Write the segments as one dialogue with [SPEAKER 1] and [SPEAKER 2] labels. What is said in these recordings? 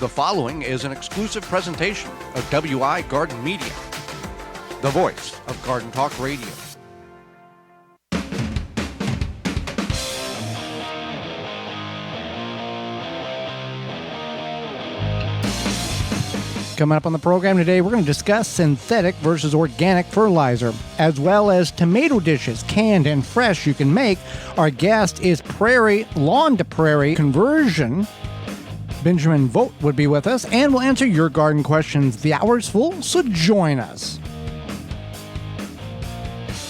[SPEAKER 1] The following is an exclusive presentation of WI Garden Media, the voice of Garden Talk Radio.
[SPEAKER 2] Coming up on the program today, we're going to discuss synthetic versus organic fertilizer, as well as tomato dishes, canned and fresh, you can make. Our guest is lawn to prairie conversion. Benjamin Vogt would be with us, and we'll answer your garden questions. The hour's full, so join us.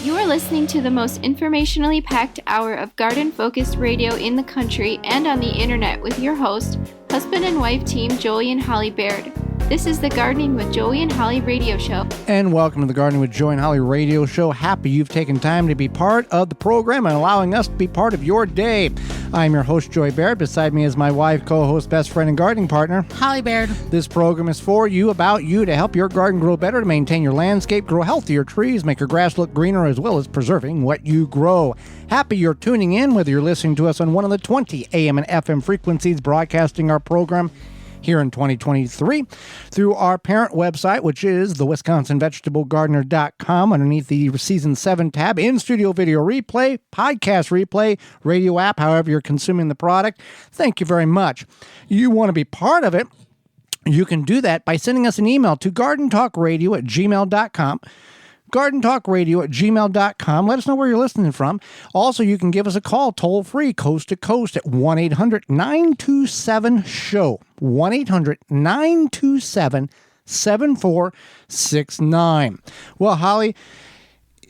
[SPEAKER 3] You are listening to the most informationally packed hour of garden-focused radio in the country and on the internet with your host, husband and wife team Joey and Holly Baird. This is the Gardening with Joey and Holly radio show.
[SPEAKER 2] And welcome to the Gardening with Joey and Holly radio show. Happy you've taken time to be part of the program and allowing us to be part of your day. I'm your host, Joey Baird. Beside me is my wife, co-host, best friend, and gardening partner,
[SPEAKER 4] Holly Baird.
[SPEAKER 2] This program is for you, about you, to help your garden grow better, to maintain your landscape, grow healthier trees, make your grass look greener, as well as preserving what you grow. Happy you're tuning in, whether you're listening to us on one of the 20 AM and FM frequencies broadcasting our program here in 2023 through our parent website, which is the WisconsinVegetableGardener.com, underneath the Season 7 tab, in-studio video replay, podcast replay, radio app, however you're consuming the product. Thank you very much. You want to be part of it, you can do that by sending us an email to gardentalkradio@gmail.com. gardentalkradio@gmail.com. Let us know where you're listening from. Also, you can give us a call toll-free, coast to coast, at 1-800-927-SHOW. 1-800-927-7469. Well, Holly,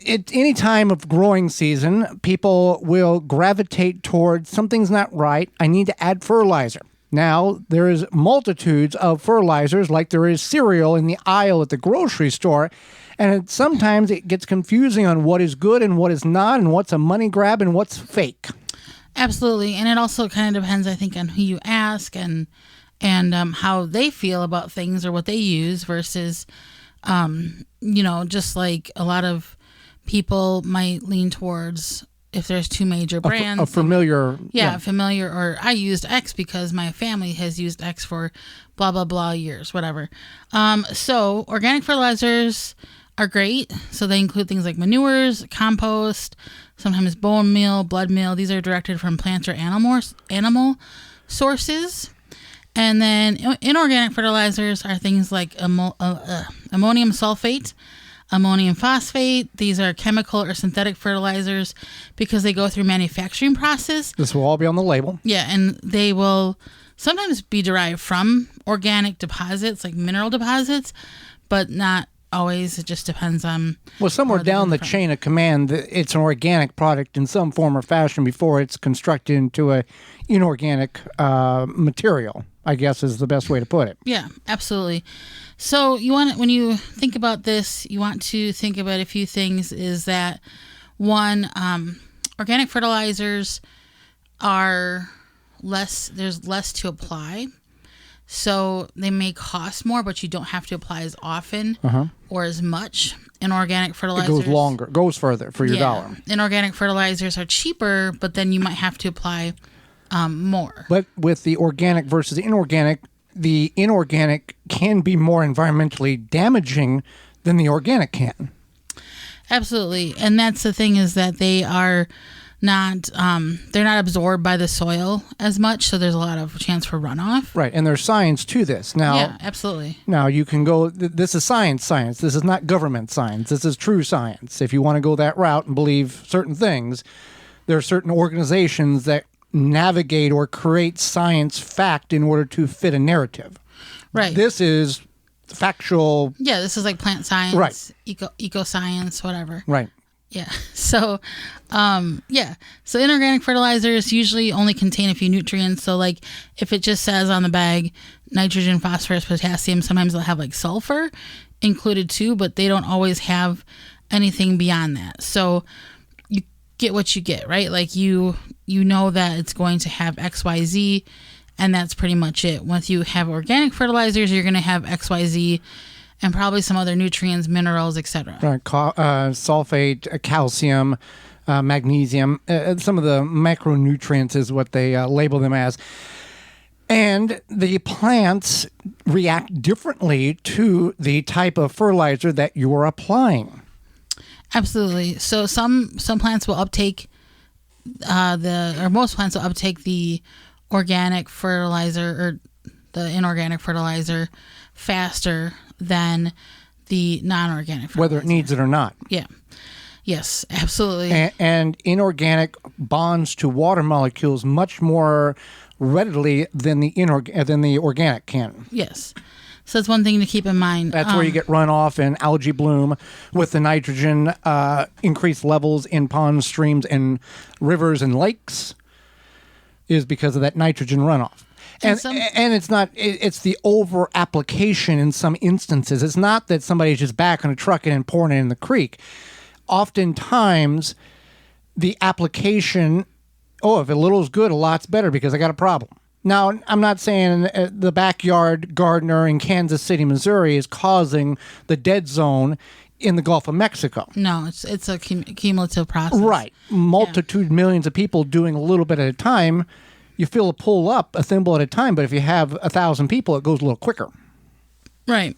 [SPEAKER 2] at any time of growing season, people will gravitate towards something's not right. I need to add fertilizer. Now, there is multitudes of fertilizers, like there is cereal in the aisle at the grocery store, and sometimes it gets confusing on what is good and what is not, and what's a money grab and what's fake.
[SPEAKER 4] Absolutely, and it also kind of depends, I think, on who you ask and how they feel about things or what they use versus, just like a lot of people might lean towards, if there's two major brands.
[SPEAKER 2] A familiar.
[SPEAKER 4] Familiar. Or I used X because my family has used X for blah, blah, blah years, whatever. So organic fertilizers are great. So they include things like manures, compost, sometimes bone meal, blood meal. These are directed from plants or animal sources. And then inorganic fertilizers are things like ammonium sulfate, ammonium phosphate. These are chemical or synthetic fertilizers because they go through manufacturing process.
[SPEAKER 2] This will all be on the label.
[SPEAKER 4] Yeah, and they will sometimes be derived from organic deposits, like mineral deposits, but not always. It just depends on...
[SPEAKER 2] Well, somewhere down the chain of command, it's an organic product in some form or fashion before it's constructed into a inorganic material, I guess is the best way to put it.
[SPEAKER 4] Yeah, absolutely. So when you think about this, you want to think about a few things. Is that one, organic fertilizers are there's less to apply. So they may cost more, but you don't have to apply as often or as much. Inorganic fertilizers...
[SPEAKER 2] It goes further for your dollar.
[SPEAKER 4] Inorganic fertilizers are cheaper, but then you might have to apply more.
[SPEAKER 2] But with the organic versus inorganic, the inorganic can be more environmentally damaging than the organic can.
[SPEAKER 4] Absolutely. And that's the thing, is that they are not, they're not absorbed by the soil as much, so there's a lot of chance for runoff.
[SPEAKER 2] Right, and there's science to this. Now,
[SPEAKER 4] yeah, absolutely.
[SPEAKER 2] Now, you can go, this is science. This is not government science. This is true science. If you want to go that route and believe certain things, there are certain organizations that navigate or create science fact in order to fit a narrative.
[SPEAKER 4] Right.
[SPEAKER 2] This is factual.
[SPEAKER 4] Yeah, this is like plant science,
[SPEAKER 2] right.
[SPEAKER 4] Eco science, whatever.
[SPEAKER 2] Right.
[SPEAKER 4] Yeah. So, So inorganic fertilizers usually only contain a few nutrients. So like if it just says on the bag, nitrogen, phosphorus, potassium, sometimes they'll have like sulfur included too, but they don't always have anything beyond that. So you get what you get, right? Like you know that it's going to have X, Y, Z, and that's pretty much it. Once you have organic fertilizers, you're going to have X, Y, Z, and probably some other nutrients, minerals, etc.
[SPEAKER 2] Right, sulfate, calcium, magnesium, some of the macronutrients is what they label them as. And the plants react differently to the type of fertilizer that you're applying.
[SPEAKER 4] Absolutely. So some plants will uptake most plants will uptake the organic fertilizer or the inorganic fertilizer faster than the non-organic fertilizer.
[SPEAKER 2] Whether it needs it or not.
[SPEAKER 4] Yeah. Yes, absolutely.
[SPEAKER 2] And inorganic bonds to water molecules much more readily than the organic can.
[SPEAKER 4] Yes. So that's one thing to keep in mind.
[SPEAKER 2] That's where you get runoff and algae bloom with the nitrogen, increased levels in ponds, streams, and rivers and lakes is because of that nitrogen runoff. And it's the over application in some instances. It's not that somebody's just backing a truck and pouring it in the creek. Oftentimes, the application, if a little is good, a lot's better because I got a problem. Now, I'm not saying the backyard gardener in Kansas City, Missouri is causing the dead zone in the Gulf of Mexico.
[SPEAKER 4] No, it's a cumulative process.
[SPEAKER 2] Right. Millions of people doing a little bit at a time. You fill a pull up a thimble at a time, but if you have 1,000 people, it goes a little quicker.
[SPEAKER 4] Right.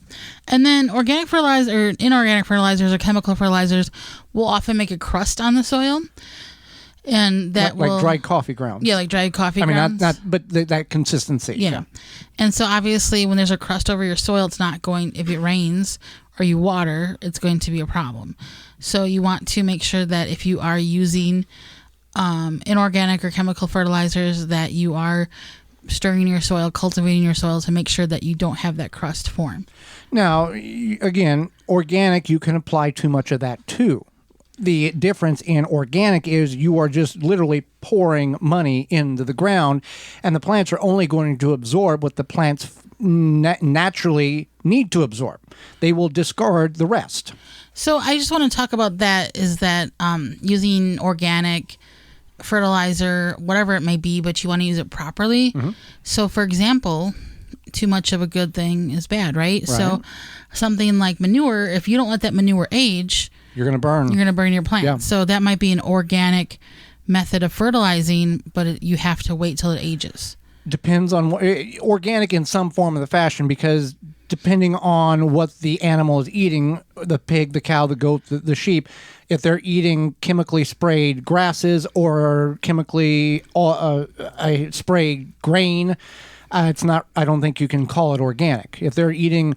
[SPEAKER 4] And then organic fertilizer or inorganic fertilizers or chemical fertilizers will often make a crust on the soil. And that
[SPEAKER 2] like dried coffee grounds.
[SPEAKER 4] Yeah, like dried coffee grounds.
[SPEAKER 2] But that consistency.
[SPEAKER 4] Yeah. And so obviously when there's a crust over your soil, it's not going, if it rains or you water, it's going to be a problem. So you want to make sure that if you are using inorganic or chemical fertilizers, that you are stirring your soil, cultivating your soil to make sure that you don't have that crust form.
[SPEAKER 2] Now, again, organic, you can apply too much of that too. The difference in organic is you are just literally pouring money into the ground, and the plants are only going to absorb what the plants naturally need to absorb. They will discard the rest.
[SPEAKER 4] So I just want to talk about that, is that using organic fertilizer, whatever it may be, but you want to use it properly. Mm-hmm. So for example, too much of a good thing is bad, right? So something like manure, if you don't let that manure age, you're going to burn your plant. Yeah. So that might be an organic method of fertilizing, but you have to wait till it ages.
[SPEAKER 2] Depends on organic in some form of the fashion, because depending on what the animal is eating, the pig, the cow, the goat, the sheep, if they're eating chemically sprayed grasses or chemically sprayed grain, it's not. I don't think you can call it organic. If they're eating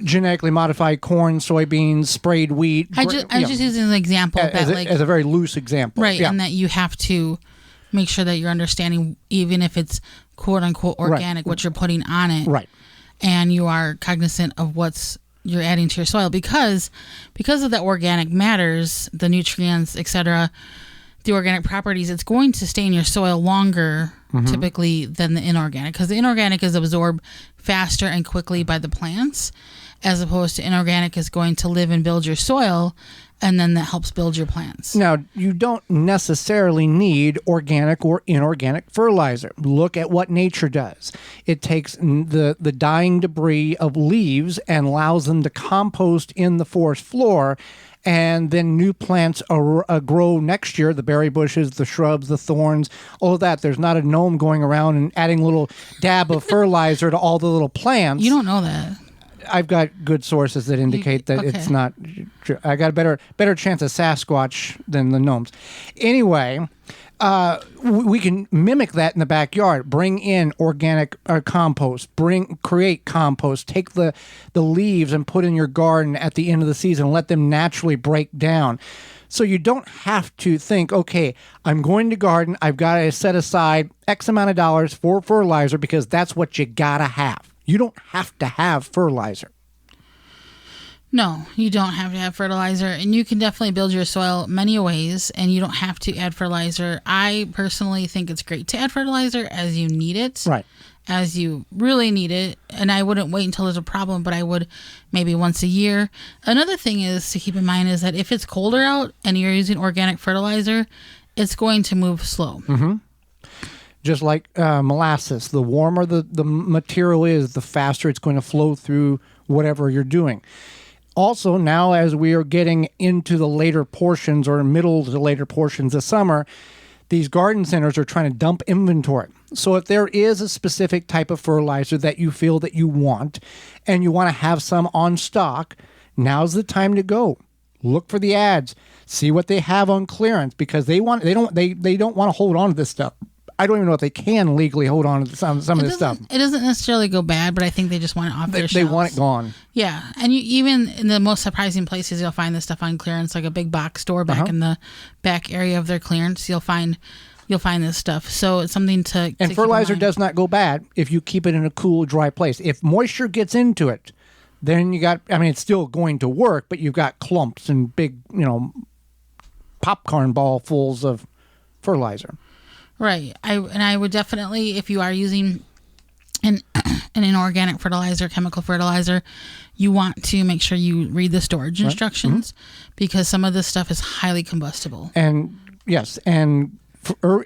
[SPEAKER 2] genetically modified corn, soybeans, sprayed wheat.
[SPEAKER 4] I was just using an example
[SPEAKER 2] as a very loose example,
[SPEAKER 4] right? Yeah. And that you have to make sure that you're understanding, even if it's quote unquote organic, what you're putting on it,
[SPEAKER 2] right?
[SPEAKER 4] And you are cognizant of what's you're adding to your soil, because of that organic matters, the nutrients, etc., the organic properties, it's going to stay in your soil longer typically than the inorganic, because the inorganic is absorbed faster and quickly by the plants, as opposed to inorganic is going to live and build your soil, and then that helps build your plants.
[SPEAKER 2] Now, you don't necessarily need organic or inorganic fertilizer. Look at what nature does. It takes the dying debris of leaves and allows them to compost in the forest floor, and then new plants grow next year, the berry bushes, the shrubs, the thorns, all of that. There's not a gnome going around and adding a little dab of fertilizer to all the little plants.
[SPEAKER 4] You don't know that.
[SPEAKER 2] I've got good sources that indicate that it's not true. I got a better chance of Sasquatch than the gnomes. Anyway, we can mimic that in the backyard. Bring in organic compost. Create compost. Take the leaves and put in your garden at the end of the season. Let them naturally break down. So you don't have to think, okay, I'm going to garden. I've got to set aside X amount of dollars for fertilizer because that's what you got to have. You don't have to have fertilizer.
[SPEAKER 4] No, you don't have to have fertilizer, and you can definitely build your soil many ways, and you don't have to add fertilizer. I personally think it's great to add fertilizer as you need it.
[SPEAKER 2] Right.
[SPEAKER 4] As you really need it, and I wouldn't wait until there's a problem, but I would maybe once a year. Another thing is to keep in mind is that if it's colder out and you're using organic fertilizer, it's going to move slow.
[SPEAKER 2] Mm-hmm. Just like molasses, the warmer the material is, the faster it's going to flow through whatever you're doing. Also, now as we are getting into the later portions or middle to later portions of summer, these garden centers are trying to dump inventory. So if there is a specific type of fertilizer that you feel that you want and you want to have some on stock, now's the time to go. Look for the ads, see what they have on clearance, because they don't want to hold on to this stuff. I don't even know if they can legally hold on to some of this stuff.
[SPEAKER 4] It doesn't necessarily go bad, but I think they just want it off their shelves.
[SPEAKER 2] They want it gone.
[SPEAKER 4] Yeah, and even in the most surprising places, you'll find this stuff on clearance, like a big box store back in the back area of their clearance. You'll find this stuff. So it's something to
[SPEAKER 2] And fertilizer does not go bad if you keep it in a cool, dry place. If moisture gets into it, then it's still going to work, but you've got clumps and big, popcorn ball fulls of fertilizer.
[SPEAKER 4] Right. I would definitely, if you are using an inorganic fertilizer, chemical fertilizer, you want to make sure you read the storage instructions because some of this stuff is highly combustible.
[SPEAKER 2] And yes, and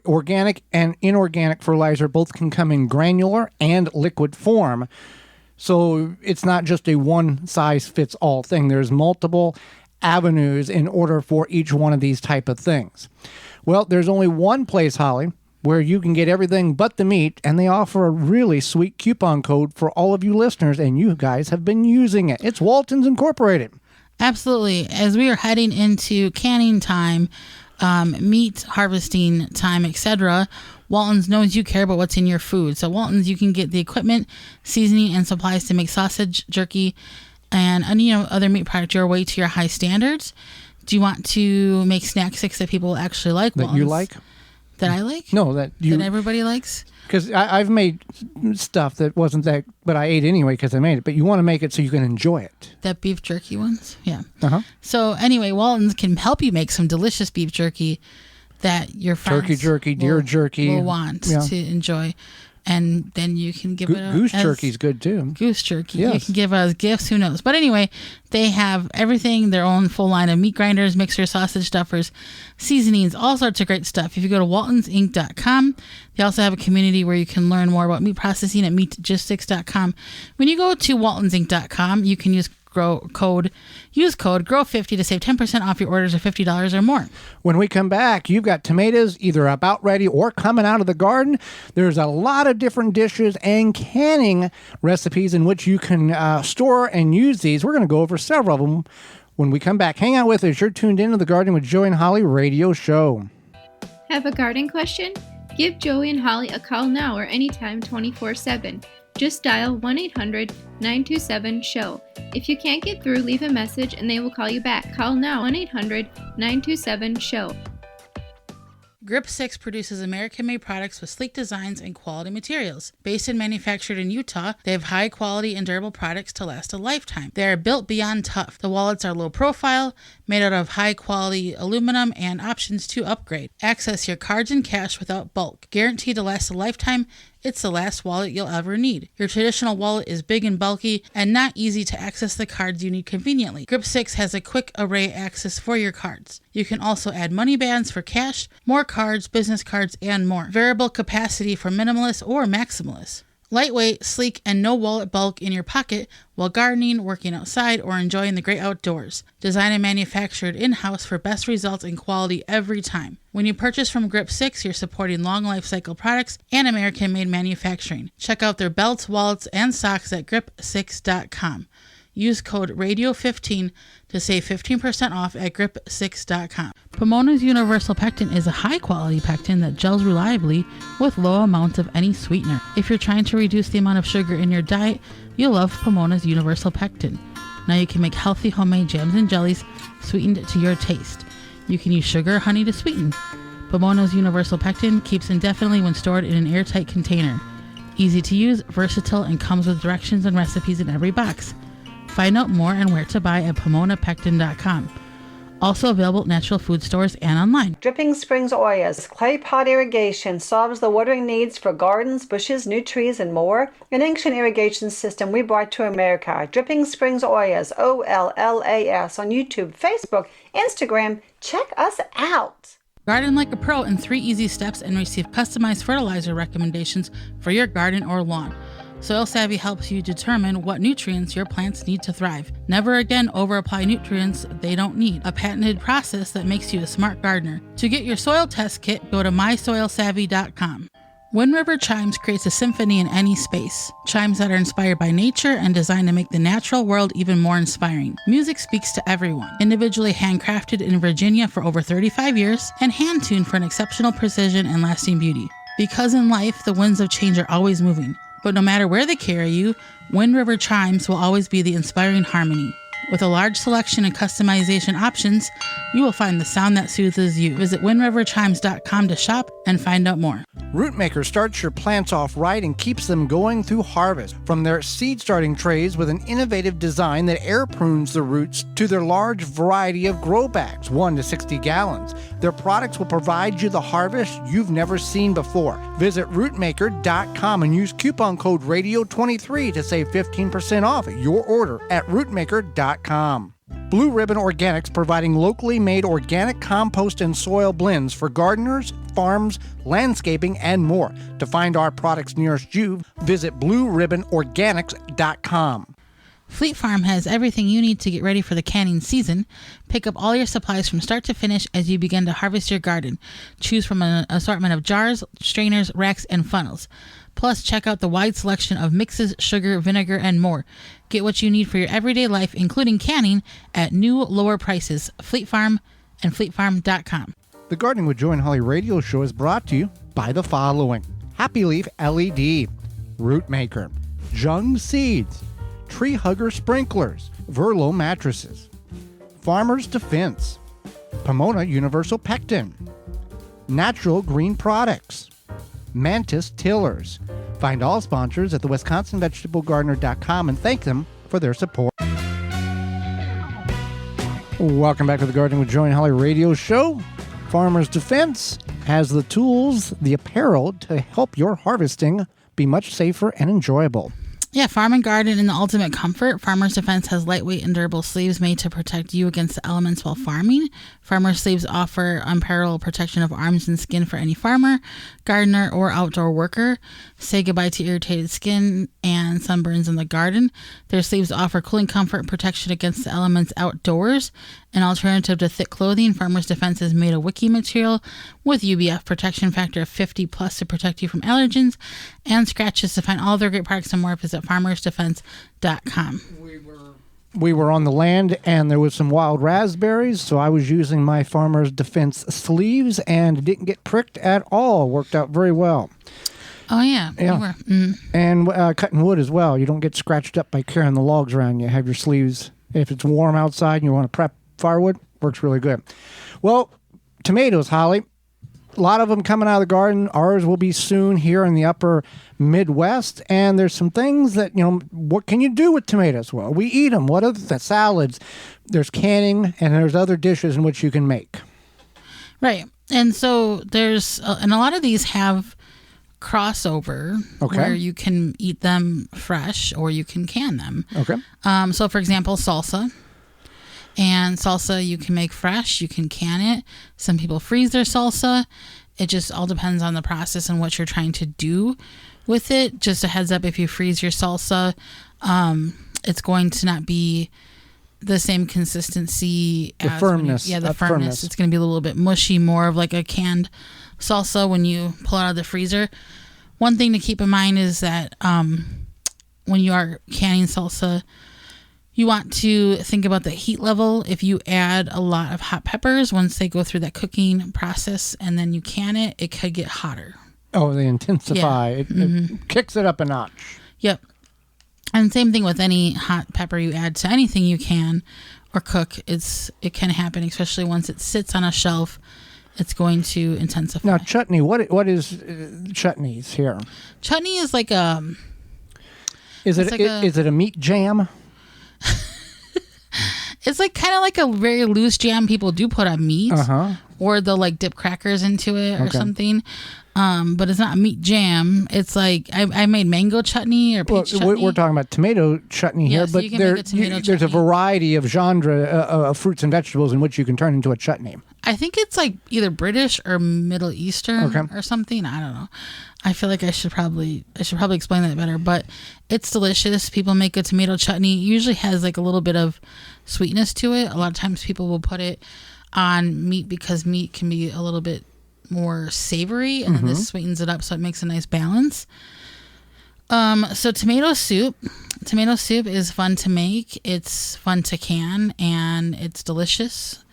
[SPEAKER 2] organic and inorganic fertilizer both can come in granular and liquid form. So it's not just a one-size-fits-all thing. There's multiple avenues in order for each one of these type of things. Well, there's only one place, Holly, where you can get everything but the meat, and they offer a really sweet coupon code for all of you listeners, and you guys have been using it. It's Walton's Incorporated.
[SPEAKER 4] Absolutely. As we are heading into canning time, meat harvesting time, etc., Walton's knows you care about what's in your food. So Walton's, you can get the equipment, seasoning, and supplies to make sausage, jerky, and other meat product your way to your high standards. Do you want to make snack sticks that people actually like?
[SPEAKER 2] That you like?
[SPEAKER 4] That I like?
[SPEAKER 2] No, that
[SPEAKER 4] everybody likes?
[SPEAKER 2] Because I've made stuff that wasn't that, but I ate anyway because I made it. But you want to make it so you can enjoy it.
[SPEAKER 4] That beef jerky ones? Yeah.
[SPEAKER 2] Uh-huh.
[SPEAKER 4] So anyway, Walton's can help you make some delicious beef jerky that your friends
[SPEAKER 2] turkey jerky, deer jerky
[SPEAKER 4] will want to enjoy. And then you can give it
[SPEAKER 2] goose jerky's good too.
[SPEAKER 4] Goose jerky.
[SPEAKER 2] Yes.
[SPEAKER 4] You can give as gifts, who knows. But anyway, they have everything, their own full line of meat grinders, mixers, sausage stuffers, seasonings, all sorts of great stuff. If you go to waltonsinc.com, they also have a community where you can learn more about meat processing at meatgistics.com. When you go to waltonsinc.com, you can use code GROW50 to save 10% off your orders of $50 or more.
[SPEAKER 2] When we come back, you've got tomatoes either about ready or coming out of the garden. There's a lot of different dishes and canning recipes in which you can store and use these. We're going to go over several of them when we come back. Hang out with us. You're tuned into the Gardening with Joey and Holly radio show.
[SPEAKER 3] Have a garden question? Give Joey and Holly a call now or anytime 24/7. Just dial 1-800-927-SHOW. If you can't get through, leave a message and they will call you back. Call now 1-800-927-SHOW.
[SPEAKER 4] Grip 6 produces American-made products with sleek designs and quality materials. Based and manufactured in Utah, they have high-quality and durable products to last a lifetime. They are built beyond tough. The wallets are low profile, made out of high-quality aluminum, and options to upgrade. Access your cards and cash without bulk. Guaranteed to last a lifetime. It's the last wallet you'll ever need. Your traditional wallet is big and bulky and not easy to access the cards you need conveniently. Grip 6 has a quick array access for your cards. You can also add money bands for cash, more cards, business cards, and more. Variable capacity for minimalist or maximalist. Lightweight, sleek, and no wallet bulk in your pocket while gardening, working outside, or enjoying the great outdoors. Designed and manufactured in-house for best results and quality every time. When you purchase from Grip 6, you're supporting long life cycle products and American-made manufacturing. Check out their belts, wallets, and socks at grip6.com. Use code RADIO15 to save 15% off at grip6.com. Pomona's Universal Pectin is a high-quality pectin that gels reliably with low amounts of any sweetener. If you're trying to reduce the amount of sugar in your diet, you'll love Pomona's Universal Pectin. Now you can make healthy homemade jams and jellies sweetened to your taste. You can use sugar or honey to sweeten. Pomona's Universal Pectin keeps indefinitely when stored in an airtight container. Easy to use, versatile, and comes with directions and recipes in every box. Find out more and where to buy at PomonaPectin.com. Also available at natural food stores and online.
[SPEAKER 5] Dripping Springs Oyas clay pot irrigation solves the watering needs for gardens, bushes, new trees, and more. An ancient irrigation system we brought to America. Dripping Springs Oyas, OLLAS, on YouTube, Facebook, Instagram. Check us out.
[SPEAKER 4] Garden like a pro in 3 easy steps and receive customized fertilizer recommendations for your garden or lawn. Soil Savvy helps you determine what nutrients your plants need to thrive. Never again over-apply nutrients they don't need. A patented process that makes you a smart gardener. To get your soil test kit, go to mysoilsavvy.com. Wind River Chimes creates a symphony in any space. Chimes that are inspired by nature and designed to make the natural world even more inspiring. Music speaks to everyone. Individually handcrafted in Virginia for over 35 years and hand-tuned for an exceptional precision and lasting beauty. Because in life, the winds of change are always moving. But no matter where they carry you, Wind River Chimes will always be the inspiring harmony. With a large selection and customization options, you will find the sound that soothes you. Visit windriverchimes.com to shop and find out more.
[SPEAKER 2] Rootmaker starts your plants off right and keeps them going through harvest. From their seed starting trays with an innovative design that air prunes the roots to their large variety of grow bags, 1 to 60 gallons. Their products will provide you the harvest you've never seen before. Visit rootmaker.com and use coupon code RADIO23 to save 15% off your order at rootmaker.com. Blue Ribbon Organics, providing locally made organic compost and soil blends for gardeners, farms, landscaping, and more. To find our products nearest you, visit blueribbonorganics.com.
[SPEAKER 4] Fleet Farm has everything you need to get ready for the canning season. Pick up all your supplies from start to finish as you begin to harvest your garden. Choose from an assortment of jars, strainers, racks, and funnels. Plus, check out the wide selection of mixes, sugar, vinegar, and more. Get what you need for your everyday life, including canning, at new, lower prices. Fleet Farm and fleetfarm.com.
[SPEAKER 2] The Gardening with Joy and Holly radio show is brought to you by the following: Happy Leaf LED, Rootmaker, Jung Seeds, Tree Hugger Sprinklers, Verlo Mattresses, Farmer's Defense, Pomona Universal Pectin, Natural Green Products, Mantis Tillers. Find all sponsors at the WisconsinVegetableGardener.com and thank them for their support. Welcome back to the Gardening with Joy and Holly radio show. Farmer's Defense has the tools, the apparel to help your harvesting be much safer and enjoyable.
[SPEAKER 4] Yeah, farm and garden in the ultimate comfort. Farmer's Defense has lightweight and durable sleeves made to protect you against the elements while farming. Farmer's sleeves offer unparalleled protection of arms and skin for any farmer, gardener, or outdoor worker. Say goodbye to irritated skin and sunburns in the garden. Their sleeves offer cooling comfort and protection against the elements outdoors. An alternative to thick clothing, Farmer's Defense is made of wicking material with UVF protection factor of 50 plus to protect you from allergens and scratches. To find all their great products and more, visit farmersdefense.com.
[SPEAKER 2] We were on the land and there was some wild raspberries, so I was using my Farmer's Defense sleeves and it didn't get pricked at all. Worked out very well.
[SPEAKER 4] Oh, yeah.
[SPEAKER 2] Yeah.
[SPEAKER 4] You were. Mm.
[SPEAKER 2] And cutting wood as well. You don't get scratched up by carrying the logs around. You have your sleeves. If it's warm outside and you want to prep firewood, works really good. Well, tomatoes, Holly. A lot of them coming out of the garden. Ours will be soon here in the upper Midwest. And there's some things that, what can you do with tomatoes? Well, we eat them. What are the salads? There's canning and there's other dishes in which you can make.
[SPEAKER 4] Right. And so there's, and a lot of these have crossover where you can eat them fresh or you can can them.
[SPEAKER 2] Okay.
[SPEAKER 4] So for example, salsa. And salsa you can make fresh, you can can it. Some people freeze their salsa. It just all depends on the process and what you're trying to do with it. Just a heads up, if you freeze your salsa, it's going to not be the same consistency.
[SPEAKER 2] The firmness.
[SPEAKER 4] The firmness. It's going to be a little bit mushy, more of like a canned salsa when you pull it out of the freezer. One thing to keep in mind is that when you are canning salsa, you want to think about the heat level. If you add a lot of hot peppers, once they go through that cooking process and then you can it, it could get hotter.
[SPEAKER 2] Oh, they intensify.
[SPEAKER 4] Yeah.
[SPEAKER 2] It kicks it up a notch.
[SPEAKER 4] Yep. And same thing with any hot pepper you add to anything you can or cook. It can happen, especially once it sits on a shelf. It's going to intensify.
[SPEAKER 2] Now, chutney. What is chutneys here?
[SPEAKER 4] Chutney is like a.
[SPEAKER 2] Is it a meat jam?
[SPEAKER 4] It's like kind of like a very loose jam people do put on meat, or they'll like dip crackers into it or something. But it's not a meat jam. It's like I made mango chutney or peach chutney.
[SPEAKER 2] We're talking about tomato chutney here,
[SPEAKER 4] so
[SPEAKER 2] but
[SPEAKER 4] you can make a tomato
[SPEAKER 2] there's a
[SPEAKER 4] chutney.
[SPEAKER 2] variety of genre of fruits and vegetables in which you can turn into a chutney.
[SPEAKER 4] I think it's like either British or Middle Eastern or something. I don't know. I feel like I should probably explain that better, but it's delicious. People make a tomato chutney. It usually has like a little bit of sweetness to it. A lot of times people will put it on meat because meat can be a little bit more savory, and then this sweetens it up, so it makes a nice balance. So tomato soup is fun to make. It's fun to can, and it's delicious.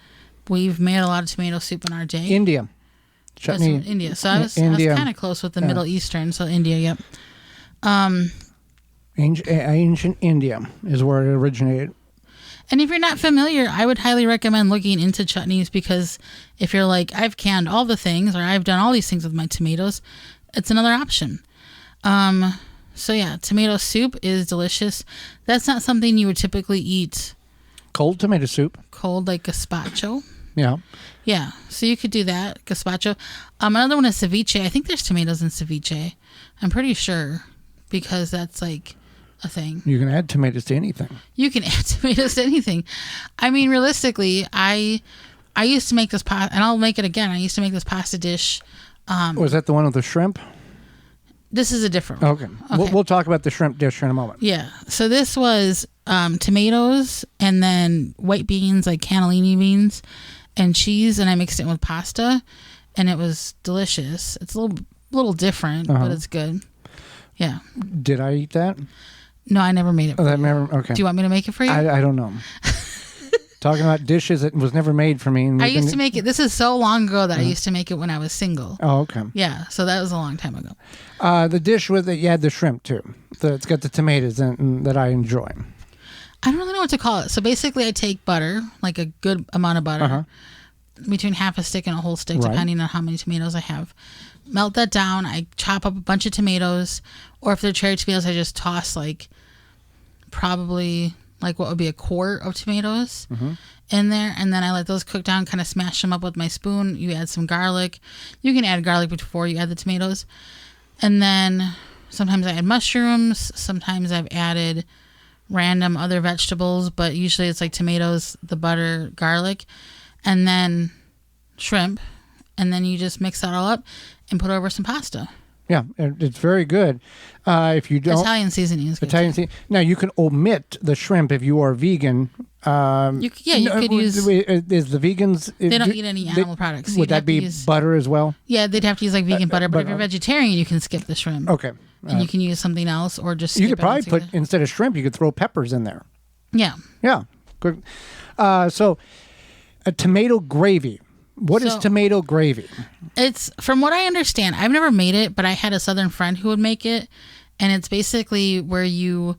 [SPEAKER 4] We've made a lot of tomato soup in our day.
[SPEAKER 2] India. Chutney.
[SPEAKER 4] That's from India. So I was kind of close with the Middle Eastern. So India, yep.
[SPEAKER 2] Ancient India is where it originated.
[SPEAKER 4] And if you're not familiar, I would highly recommend looking into chutneys, because if you're like, I've canned all the things, or I've done all these things with my tomatoes, it's another option. So yeah, tomato soup is delicious. That's not something you would typically eat
[SPEAKER 2] Cold tomato soup.
[SPEAKER 4] cold, like gazpacho.
[SPEAKER 2] Yeah.
[SPEAKER 4] Yeah, so you could do that, gazpacho. Another one is ceviche. I think there's tomatoes in ceviche. I'm pretty sure, because that's like a thing.
[SPEAKER 2] You can add tomatoes to anything.
[SPEAKER 4] You can add tomatoes to anything. I mean, realistically, I used to make this pasta, and I'll make it again. I used to make this pasta dish.
[SPEAKER 2] Was that the one with the shrimp?
[SPEAKER 4] This is a different one.
[SPEAKER 2] Okay. We'll talk about the shrimp dish in a moment.
[SPEAKER 4] Yeah. So this was tomatoes and then white beans, like cannellini beans, and cheese, and I mixed it with pasta, and it was delicious. It's a little different, but it's good. Yeah.
[SPEAKER 2] Did I eat that?
[SPEAKER 4] No, I never made it for you.
[SPEAKER 2] Okay.
[SPEAKER 4] Do you want me to make it for you?
[SPEAKER 2] I don't know. Talking about dishes that was never made for me. And
[SPEAKER 4] I used to make it. This is so long ago that I used to make it when I was single.
[SPEAKER 2] Oh, okay.
[SPEAKER 4] Yeah, so that was a long time ago.
[SPEAKER 2] The dish with it, you had the shrimp too. It's got the tomatoes in, that I enjoy.
[SPEAKER 4] I don't really know what to call it. So basically, I take butter, like a good amount of butter, between half a stick and a whole stick, depending on how many tomatoes I have. Melt that down. I chop up a bunch of tomatoes, or if they're cherry tomatoes, I just toss probably what would be a quart of tomatoes in there, and then I let those cook down, kind of smash them up with my spoon. You add some garlic. You can add garlic before you add the tomatoes. And then sometimes I add mushrooms. Sometimes I've added random other vegetables, but usually it's like tomatoes, the butter, garlic, and then shrimp. And then you just mix that all up and put over some pasta.
[SPEAKER 2] Yeah, it's very good. If you don't,
[SPEAKER 4] Italian seasoning is good.
[SPEAKER 2] Now you can omit the shrimp if you are vegan.
[SPEAKER 4] You could use.
[SPEAKER 2] Is the vegans?
[SPEAKER 4] They don't eat any animal products.
[SPEAKER 2] Would that be butter as well?
[SPEAKER 4] Yeah, they'd have to use vegan butter. But if you're vegetarian, you can skip the shrimp.
[SPEAKER 2] Okay.
[SPEAKER 4] And you can use something else, or just.
[SPEAKER 2] You could probably put, instead of shrimp, you could throw peppers in there.
[SPEAKER 4] Yeah.
[SPEAKER 2] Yeah. Good. So, a tomato gravy. What is tomato gravy?
[SPEAKER 4] It's, from what I understand, I've never made it, but I had a Southern friend who would make it, and it's basically where you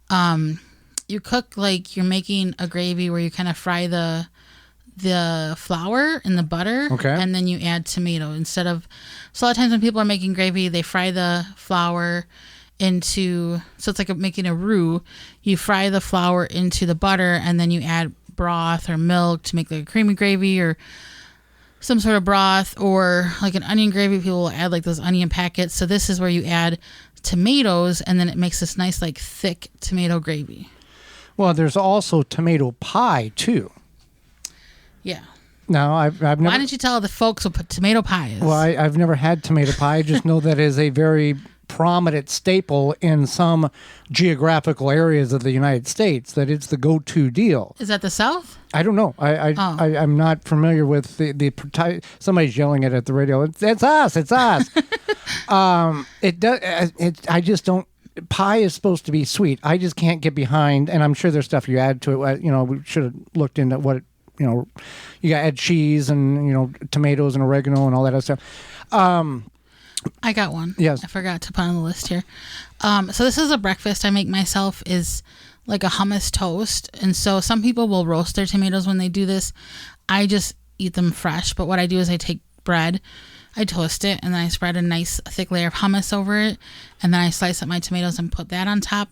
[SPEAKER 4] cook like you're making a gravy, where you kind of fry the flour in the butter, and then you add tomato instead of. So a lot of times when people are making gravy, they fry the flour into, so it's like making a roux. You fry the flour into the butter, and then you add broth or milk to make like a creamy gravy, or some sort of broth, or like an onion gravy. People will add like those onion packets. So this is where you add tomatoes, and then it makes this nice thick tomato gravy. Well,
[SPEAKER 2] there's also tomato pie too.
[SPEAKER 4] Yeah.
[SPEAKER 2] No, I've never.
[SPEAKER 4] Why didn't you tell the folks what tomato pie is?
[SPEAKER 2] Well, I've never had tomato pie. I just know that is a very prominent staple in some geographical areas of the United States, that it's the go-to deal.
[SPEAKER 4] Is that the South?
[SPEAKER 2] I don't know. I'm not familiar with the somebody's yelling it at the radio. It's us. It's us. It does. I just don't. Pie is supposed to be sweet. I just can't get behind, and I'm sure there's stuff you add to it. We should have looked into what you got to add cheese and tomatoes and oregano and all that other stuff.
[SPEAKER 4] I got one.
[SPEAKER 2] Yes.
[SPEAKER 4] I forgot to put on the list here. So this is a breakfast I make myself, is like a hummus toast. And so some people will roast their tomatoes when they do this. I just eat them fresh. But what I do is I take bread, I toast it, and then I spread a nice thick layer of hummus over it. And then I slice up my tomatoes and put that on top.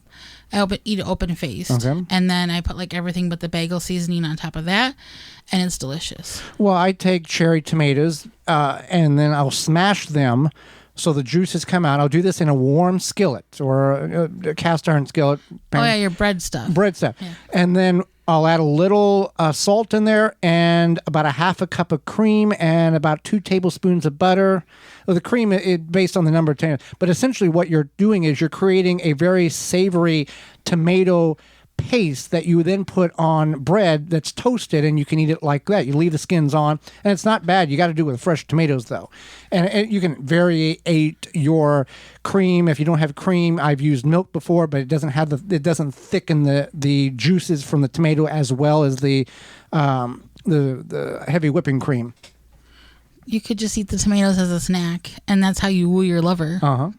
[SPEAKER 4] I eat it open-faced. Okay. And then I put everything but the bagel seasoning on top of that. And it's delicious.
[SPEAKER 2] Well, I take cherry tomatoes and then I'll smash them so the juices come out. I'll do this in a warm skillet or a cast iron skillet.
[SPEAKER 4] Oh, yeah, your bread stuff.
[SPEAKER 2] Yeah. And then I'll add a little salt in there and about a half a cup of cream and about 2 tablespoons of butter. Well, the cream, based on the number of tomatoes. But essentially what you're doing is you're creating a very savory tomato paste that you then put on bread that's toasted, and you can eat it like that. You leave the skins on, and it's not bad. You got to do it with fresh tomatoes, though. And you can variate your cream. If you don't have cream, I've used milk before, but it doesn't thicken the juices from the tomato as well as the heavy whipping cream.
[SPEAKER 4] You could just eat the tomatoes as a snack, and that's how you woo your lover.
[SPEAKER 2] Uh-huh.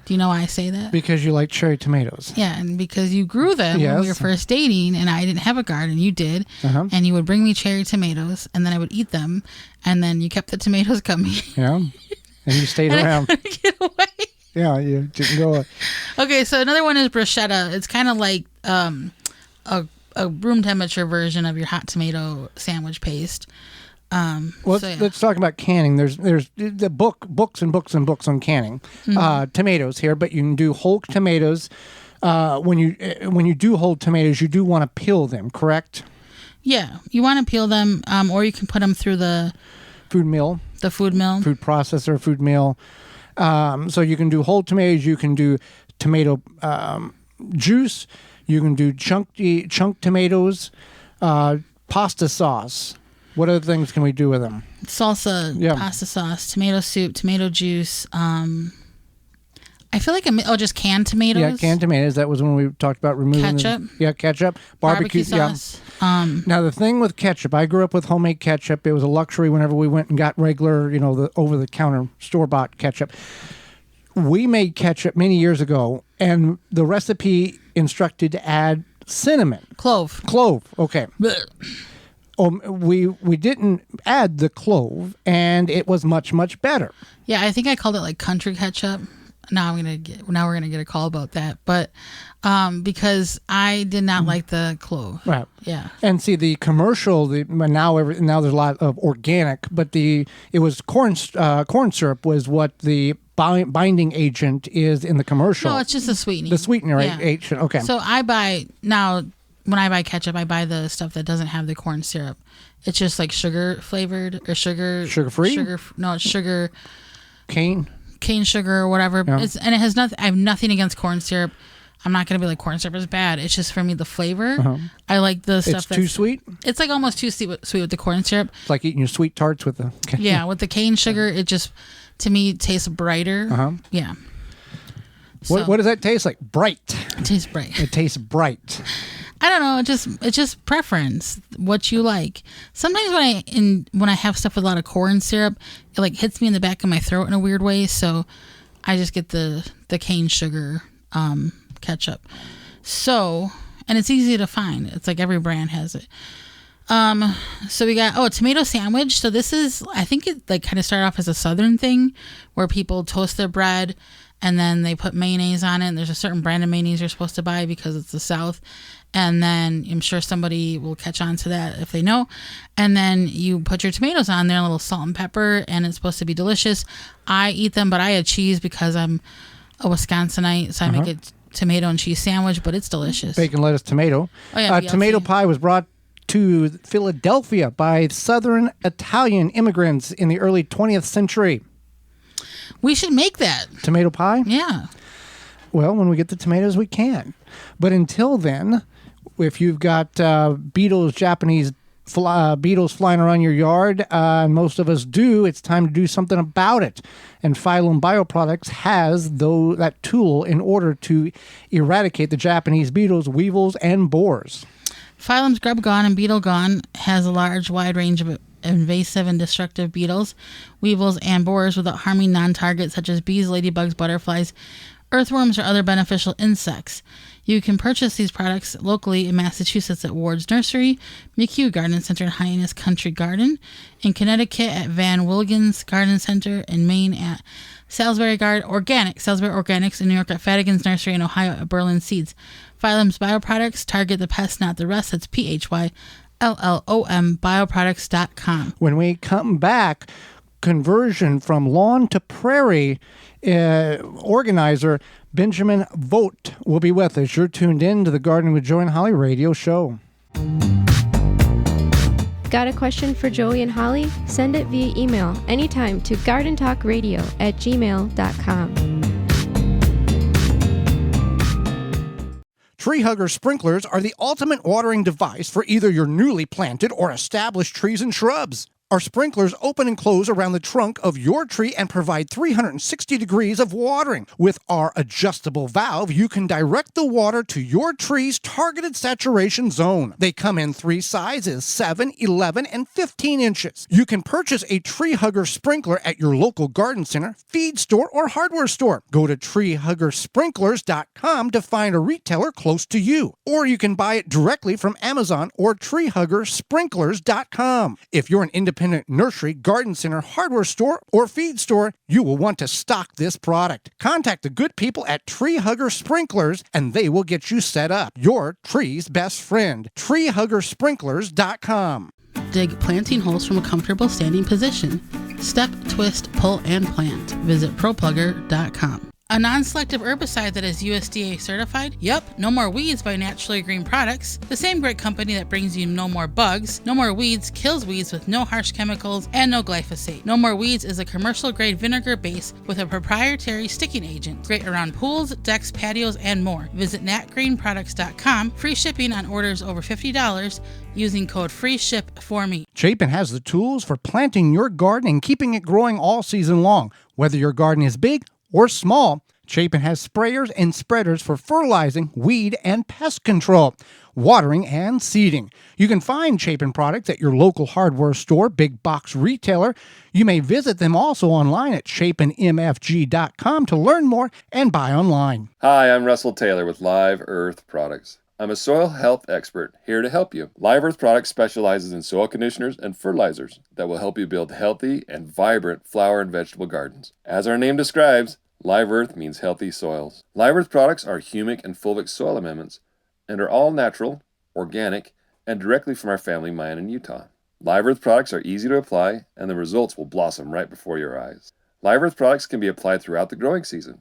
[SPEAKER 4] Do you know why I say that?
[SPEAKER 2] Because you like cherry tomatoes.
[SPEAKER 4] Yeah, and because you grew them when we were first dating, and I didn't have a garden, you did, and you would bring me cherry tomatoes, and then I would eat them, and then you kept the tomatoes coming.
[SPEAKER 2] Yeah, and you stayed around.
[SPEAKER 4] I couldn't get away.
[SPEAKER 2] Yeah, you didn't go.
[SPEAKER 4] Okay, so another one is bruschetta. It's kind of like a room temperature version of your hot tomato sandwich paste.
[SPEAKER 2] Let's talk about canning. There's the books and books on canning tomatoes here, but you can do whole tomatoes. When you do whole tomatoes, you do want to peel them, correct?
[SPEAKER 4] Yeah, you want to peel them, or you can put them through the
[SPEAKER 2] food mill, food processor, food mill. So you can do whole tomatoes. You can do tomato juice. You can do chunk tomatoes, pasta sauce. What other things can we do with them?
[SPEAKER 4] Salsa, pasta sauce, tomato soup, tomato juice. I feel like just canned tomatoes.
[SPEAKER 2] Yeah, canned tomatoes. That was when we talked about removing
[SPEAKER 4] ketchup.
[SPEAKER 2] Ketchup, barbecue
[SPEAKER 4] sauce.
[SPEAKER 2] Yeah. Now the thing with ketchup, I grew up with homemade ketchup. It was a luxury whenever we went and got regular, the over-the-counter store-bought ketchup. We made ketchup many years ago, and the recipe instructed to add cinnamon,
[SPEAKER 4] clove.
[SPEAKER 2] Okay. We didn't add the clove, and it was much, much better.
[SPEAKER 4] Yeah, I think I called it like country ketchup. Now we're gonna get a call about that, but because I did not like the clove.
[SPEAKER 2] Right.
[SPEAKER 4] Yeah.
[SPEAKER 2] And see the commercial. Now there's a lot of organic, but it was corn syrup was what the binding agent is in the commercial.
[SPEAKER 4] No, it's just the sweetening.
[SPEAKER 2] The sweetener agent. Okay.
[SPEAKER 4] So when I buy ketchup, I buy the stuff that doesn't have the corn syrup. It's just like sugar flavored or sugar
[SPEAKER 2] free.
[SPEAKER 4] It's sugar
[SPEAKER 2] cane
[SPEAKER 4] sugar or whatever.
[SPEAKER 2] Yeah.
[SPEAKER 4] And it has nothing. I have nothing against corn syrup. I'm not gonna be like corn syrup is bad. It's just for me the flavor. I like the stuff that's
[SPEAKER 2] too sweet.
[SPEAKER 4] It's like almost too sweet with the corn syrup.
[SPEAKER 2] It's like eating your sweet tarts with the
[SPEAKER 4] with the cane sugar. It just to me tastes brighter. Yeah.
[SPEAKER 2] What does that taste like? Bright.
[SPEAKER 4] It tastes bright.
[SPEAKER 2] It tastes bright.
[SPEAKER 4] I don't know. It's just preference. What you like. Sometimes when I have stuff with a lot of corn syrup, it like hits me in the back of my throat in a weird way. So I just get the cane sugar ketchup. So and it's easy to find. It's like every brand has it. So we got tomato sandwich. So this is I think it like kind of started off as a southern thing where people toast their bread and then they put mayonnaise on it. And there's a certain brand of mayonnaise you're supposed to buy because it's the South. And then I'm sure somebody will catch on to that if they know. And then you put your tomatoes on there, a little salt and pepper, and it's supposed to be delicious. I eat them, but I add cheese because I'm a Wisconsinite, so I make it tomato and cheese sandwich, but it's delicious.
[SPEAKER 2] Bacon, lettuce, tomato.
[SPEAKER 4] Oh, yeah,
[SPEAKER 2] tomato pie was brought to Philadelphia by Southern Italian immigrants in the early 20th century.
[SPEAKER 4] We should make that.
[SPEAKER 2] Tomato pie?
[SPEAKER 4] Yeah.
[SPEAKER 2] Well, when we get the tomatoes, we can. But until then, if you've got Japanese beetles flying around your yard, and most of us do, it's time to do something about it. And Phylum Bioproducts has that tool in order to eradicate the Japanese beetles, weevils, and borers.
[SPEAKER 4] Phylum's Grub Gone and Beetle Gone has a wide range of invasive and destructive beetles, weevils, and borers without harming non-targets such as bees, ladybugs, butterflies, earthworms, or other beneficial insects. You can purchase these products locally in Massachusetts at Ward's Nursery, McHugh Garden Center, and Hyannis Country Garden, in Connecticut at Van Willigens Garden Center, in Maine at Salisbury Organics, in New York at Fadigan's Nursery, in Ohio at Berlin Seeds. Phylum's Bioproducts, target the pest, not the rest. That's PHYLLOM bioproducts.com.
[SPEAKER 2] When we come back, conversion from lawn to prairie organizer Benjamin Vogt will be with us. You're tuned in to the Gardening with Joey and Holly radio show.
[SPEAKER 3] Got a question for Joey and Holly? Send it via email anytime to gardentalkradio@gmail.com.
[SPEAKER 2] Tree Hugger sprinklers are the ultimate watering device for either your newly planted or established trees and shrubs. Our sprinklers open and close around the trunk of your tree and provide 360 degrees of watering. With our adjustable valve, you can direct the water to your tree's targeted saturation zone. They come in 3 sizes, 7, 11, and 15 inches. You can purchase a Tree Hugger sprinkler at your local garden center, feed store, or hardware store. Go to treehuggersprinklers.com to find a retailer close to you. Or you can buy it directly from Amazon or treehuggersprinklers.com. If you're an independent nursery, garden center, hardware store, or feed store, you will want to stock this product. Contact the good people at Tree Hugger Sprinklers and they will get you set up. Your tree's best friend. treehuggersprinklers.com.
[SPEAKER 4] Dig planting holes from a comfortable standing position. Step, twist, pull, and plant. Visit ProPlugger.com. A non-selective herbicide that is USDA certified? Yep, No More Weeds by Naturally Green Products, the same great company that brings you No More Bugs. No More Weeds kills weeds with no harsh chemicals and no glyphosate. No More Weeds is a commercial-grade vinegar base with a proprietary sticking agent. Great around pools, decks, patios, and more. Visit natgreenproducts.com. Free shipping on orders over $50 using code FREESHIP4ME.
[SPEAKER 2] Chapin has the tools for planting your garden and keeping it growing all season long. Whether your garden is big or small, Chapin has sprayers and spreaders for fertilizing, weed, and pest control, watering, and seeding. You can find Chapin products at your local hardware store, big box retailer. You may visit them also online at chapinmfg.com to learn more and buy online.
[SPEAKER 6] Hi, I'm Russell Taylor with Live Earth Products. I'm a soil health expert here to help you. Live Earth Products specializes in soil conditioners and fertilizers that will help you build healthy and vibrant flower and vegetable gardens. As our name describes, Live Earth means healthy soils. Live Earth products are humic and fulvic soil amendments and are all natural, organic, and directly from our family mine in Utah. Live Earth products are easy to apply and the results will blossom right before your eyes. Live Earth products can be applied throughout the growing season.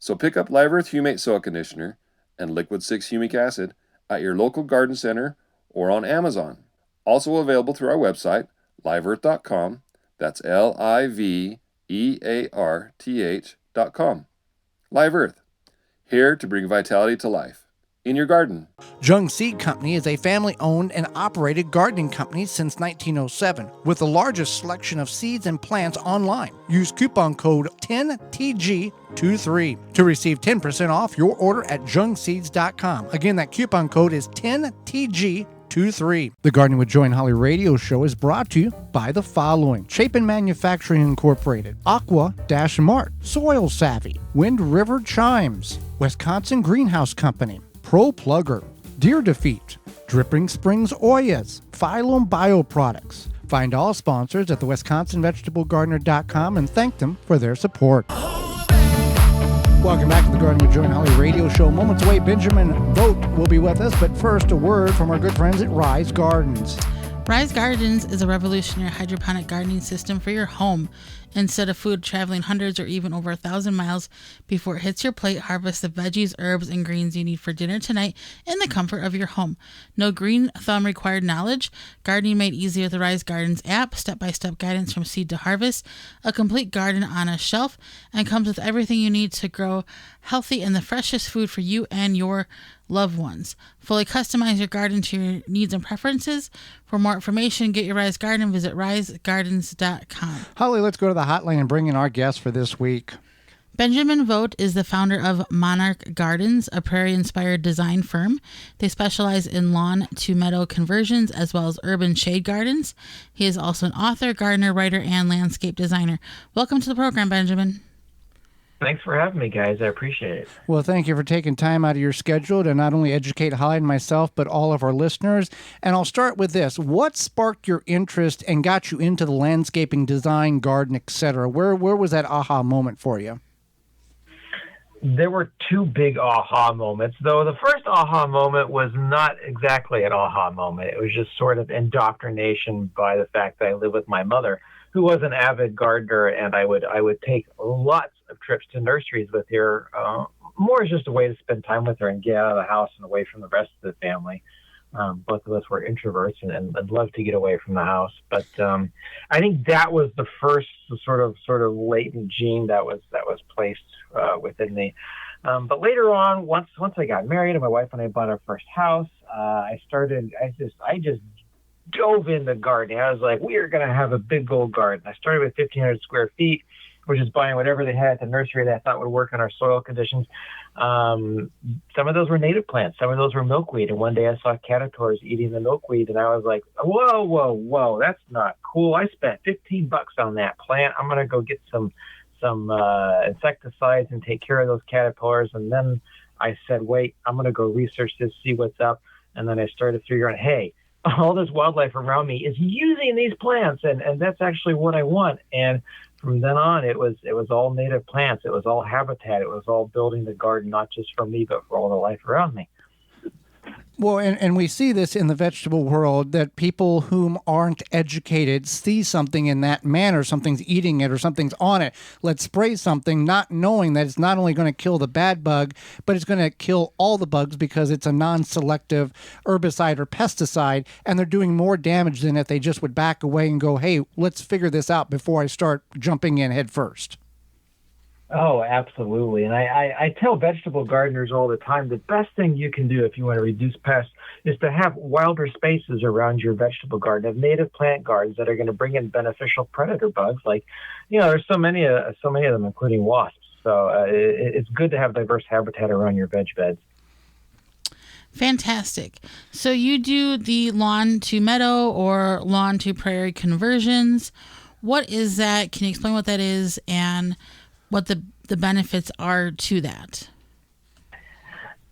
[SPEAKER 6] So pick up Live Earth Humate Soil Conditioner and Liquid 6 Humic Acid at your local garden center or on Amazon. Also available through our website, liveearth.com. That's LIVEARTH.com. Live Earth, here to bring vitality to life in your garden.
[SPEAKER 2] Jung Seed Company is a family-owned and operated gardening company since 1907 with the largest selection of seeds and plants online. Use coupon code 10TG23 to receive 10% off your order at jungseeds.com. Again, that coupon code is 10TG23. The Gardening with Joy and Holly radio show is brought to you by the following: Chapin Manufacturing Incorporated, Aqua-Mart, Soil Savvy, Wind River Chimes, Wisconsin Greenhouse Company, Pro Plugger, Deer Defeat, Dripping Springs Oyas, Phylum Bioproducts. Find all sponsors at the WisconsinVegetableGardener.com and thank them for their support. Welcome back to the Gardening with Joy and Holly radio show. Moments away, Benjamin Vogt will be with us, but first a word from our good friends at Rise Gardens.
[SPEAKER 4] Rise Gardens is a revolutionary hydroponic gardening system for your home. Instead of food traveling hundreds or even over 1,000 miles before it hits your plate, harvest the veggies, herbs, and greens you need for dinner tonight in the comfort of your home. No green thumb required knowledge. Gardening made easy with the Rise Gardens app. Step-by-step guidance from seed to harvest. A complete garden on a shelf. And comes with everything you need to grow healthy and the freshest food for you and your loved ones. Fully customize your garden to your needs and preferences. For more information, get your Rise Garden. Visit risegardens.com.
[SPEAKER 2] Holly, let's go to the hotline and bring in our guest for this week.
[SPEAKER 4] Benjamin Vogt is the founder of Monarch Gardens, a prairie-inspired design firm. They specialize in lawn to meadow conversions as well as urban shade gardens. He is also an author, gardener, writer, and landscape designer. Welcome to the program, Benjamin.
[SPEAKER 7] Thanks for having me, guys. I appreciate it.
[SPEAKER 2] Well, thank you for taking time out of your schedule to not only educate Holly and myself, but all of our listeners. And I'll start with this. What sparked your interest and got you into the landscaping, design, garden, etc.? Where was that aha moment for you?
[SPEAKER 7] There were two big aha moments, though. The first aha moment was not exactly an aha moment. It was just sort of indoctrination by the fact that I live with my mother, who was an avid gardener, and I would take lots of trips to nurseries with her, more as just a way to spend time with her and get out of the house and away from the rest of the family. Both of us were introverts and loved to get away from the house. But I think that was the first sort of latent gene that was placed within me. But later on, once I got married and my wife and I bought our first house, I just dove into gardening. I was like, we are going to have a big old garden. I started with 1,500 square feet, which is buying whatever they had at the nursery that I thought would work in our soil conditions. Some of those were native plants. Some of those were milkweed. And one day I saw caterpillars eating the milkweed, and I was like, whoa, that's not cool. I spent $15 on that plant. I'm going to go get some insecticides and take care of those caterpillars. And then I said, wait, I'm going to go research this, see what's up. And then I started figuring, hey, all this wildlife around me is using these plants, and that's actually what I want. And from then on, it was all native plants. It was all habitat. It was all building the garden, not just for me, but for all the life around me.
[SPEAKER 2] Well, and we see this in the vegetable world, that people whom aren't educated see something in that manner, something's eating it or something's on it. Let's spray something, not knowing that it's not only going to kill the bad bug, but it's going to kill all the bugs because it's a non-selective herbicide or pesticide, and they're doing more damage than if they just would back away and go, hey, let's figure this out before I start jumping in head first.
[SPEAKER 7] Oh, absolutely. And I tell vegetable gardeners all the time, the best thing you can do if you want to reduce pests is to have wilder spaces around your vegetable garden, of native plant gardens that are going to bring in beneficial predator bugs. Like, there's so many of them, including wasps. So it's good to have diverse habitat around your veg beds.
[SPEAKER 4] Fantastic. So you do the lawn to meadow or lawn to prairie conversions. What is that? Can you explain what that is and what the benefits are to that?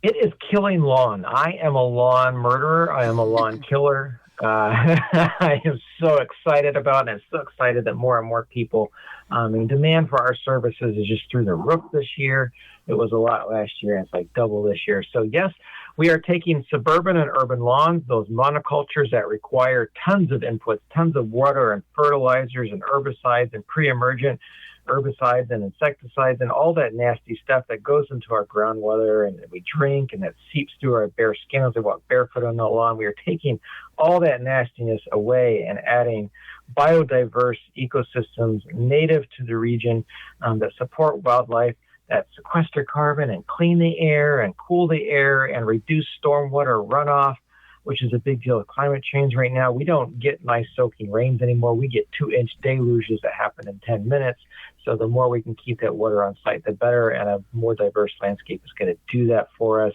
[SPEAKER 7] It is killing lawn. I am a lawn murderer. I am a lawn killer. I am so excited about it. I'm so excited that more and more people, demand for our services is just through the roof this year. It was a lot last year, and it's like double this year. So yes, we are taking suburban and urban lawns, those monocultures that require tons of inputs, tons of water and fertilizers and herbicides and pre-emergent herbicides and insecticides and all that nasty stuff that goes into our groundwater and that we drink and that seeps through our bare skin as we walk barefoot on the lawn. We are taking all that nastiness away and adding biodiverse ecosystems native to the region that support wildlife, that sequester carbon and clean the air and cool the air and reduce stormwater runoff, which is a big deal with climate change right now. We don't get nice soaking rains anymore. We get 2-inch deluges that happen in 10 minutes. So the more we can keep that water on site, the better, and a more diverse landscape is going to do that for us.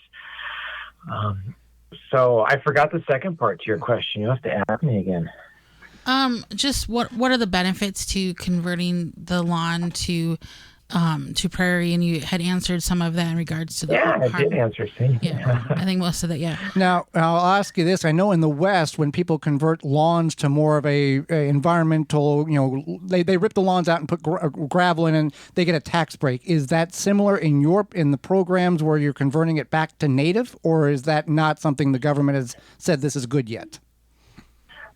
[SPEAKER 7] So I forgot the second part to your question. You'll have to ask me again.
[SPEAKER 4] Just what are the benefits to converting the lawn to prairie? And you had answered some of that in regards to the
[SPEAKER 7] I did answer. See?
[SPEAKER 4] Yeah, I think most of that. Yeah.
[SPEAKER 2] Now I'll ask you this: I know in the West, when people convert lawns to more of a environmental, they rip the lawns out and put gravel in, and they get a tax break. Is that similar in the programs where you're converting it back to native, or is that not something the government has said this is good yet?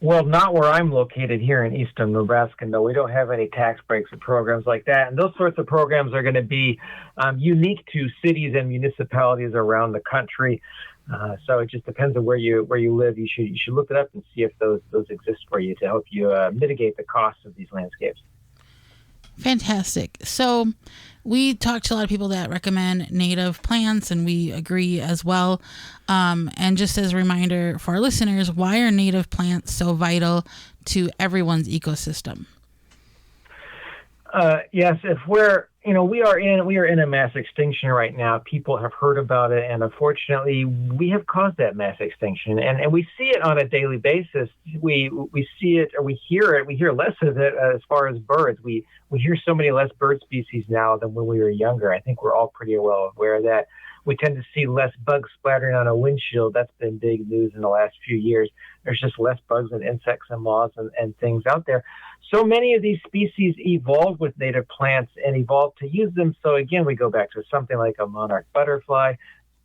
[SPEAKER 7] Well, not where I'm located here in eastern Nebraska. No, we don't have any tax breaks or programs like that. And those sorts of programs are going to be unique to cities and municipalities around the country. So it just depends on where you live. You should look it up and see if those exist for you to help you mitigate the costs of these landscapes.
[SPEAKER 4] Fantastic. So we talked to a lot of people that recommend native plants, and we agree as well. And just as a reminder for our listeners, why are native plants so vital to everyone's ecosystem?
[SPEAKER 7] Yes, if we are in a mass extinction right now. People have heard about it, and unfortunately, we have caused that mass extinction, and we see it on a daily basis. We see it, or we hear it. We hear less of it as far as birds. We hear so many less bird species now than when we were younger. I think we're all pretty well aware of that. We tend to see less bugs splattering on a windshield. That's been big news in the last few years. There's just less bugs and insects and moths and things out there. So many of these species evolved with native plants and evolved to use them. So again, we go back to something like a monarch butterfly.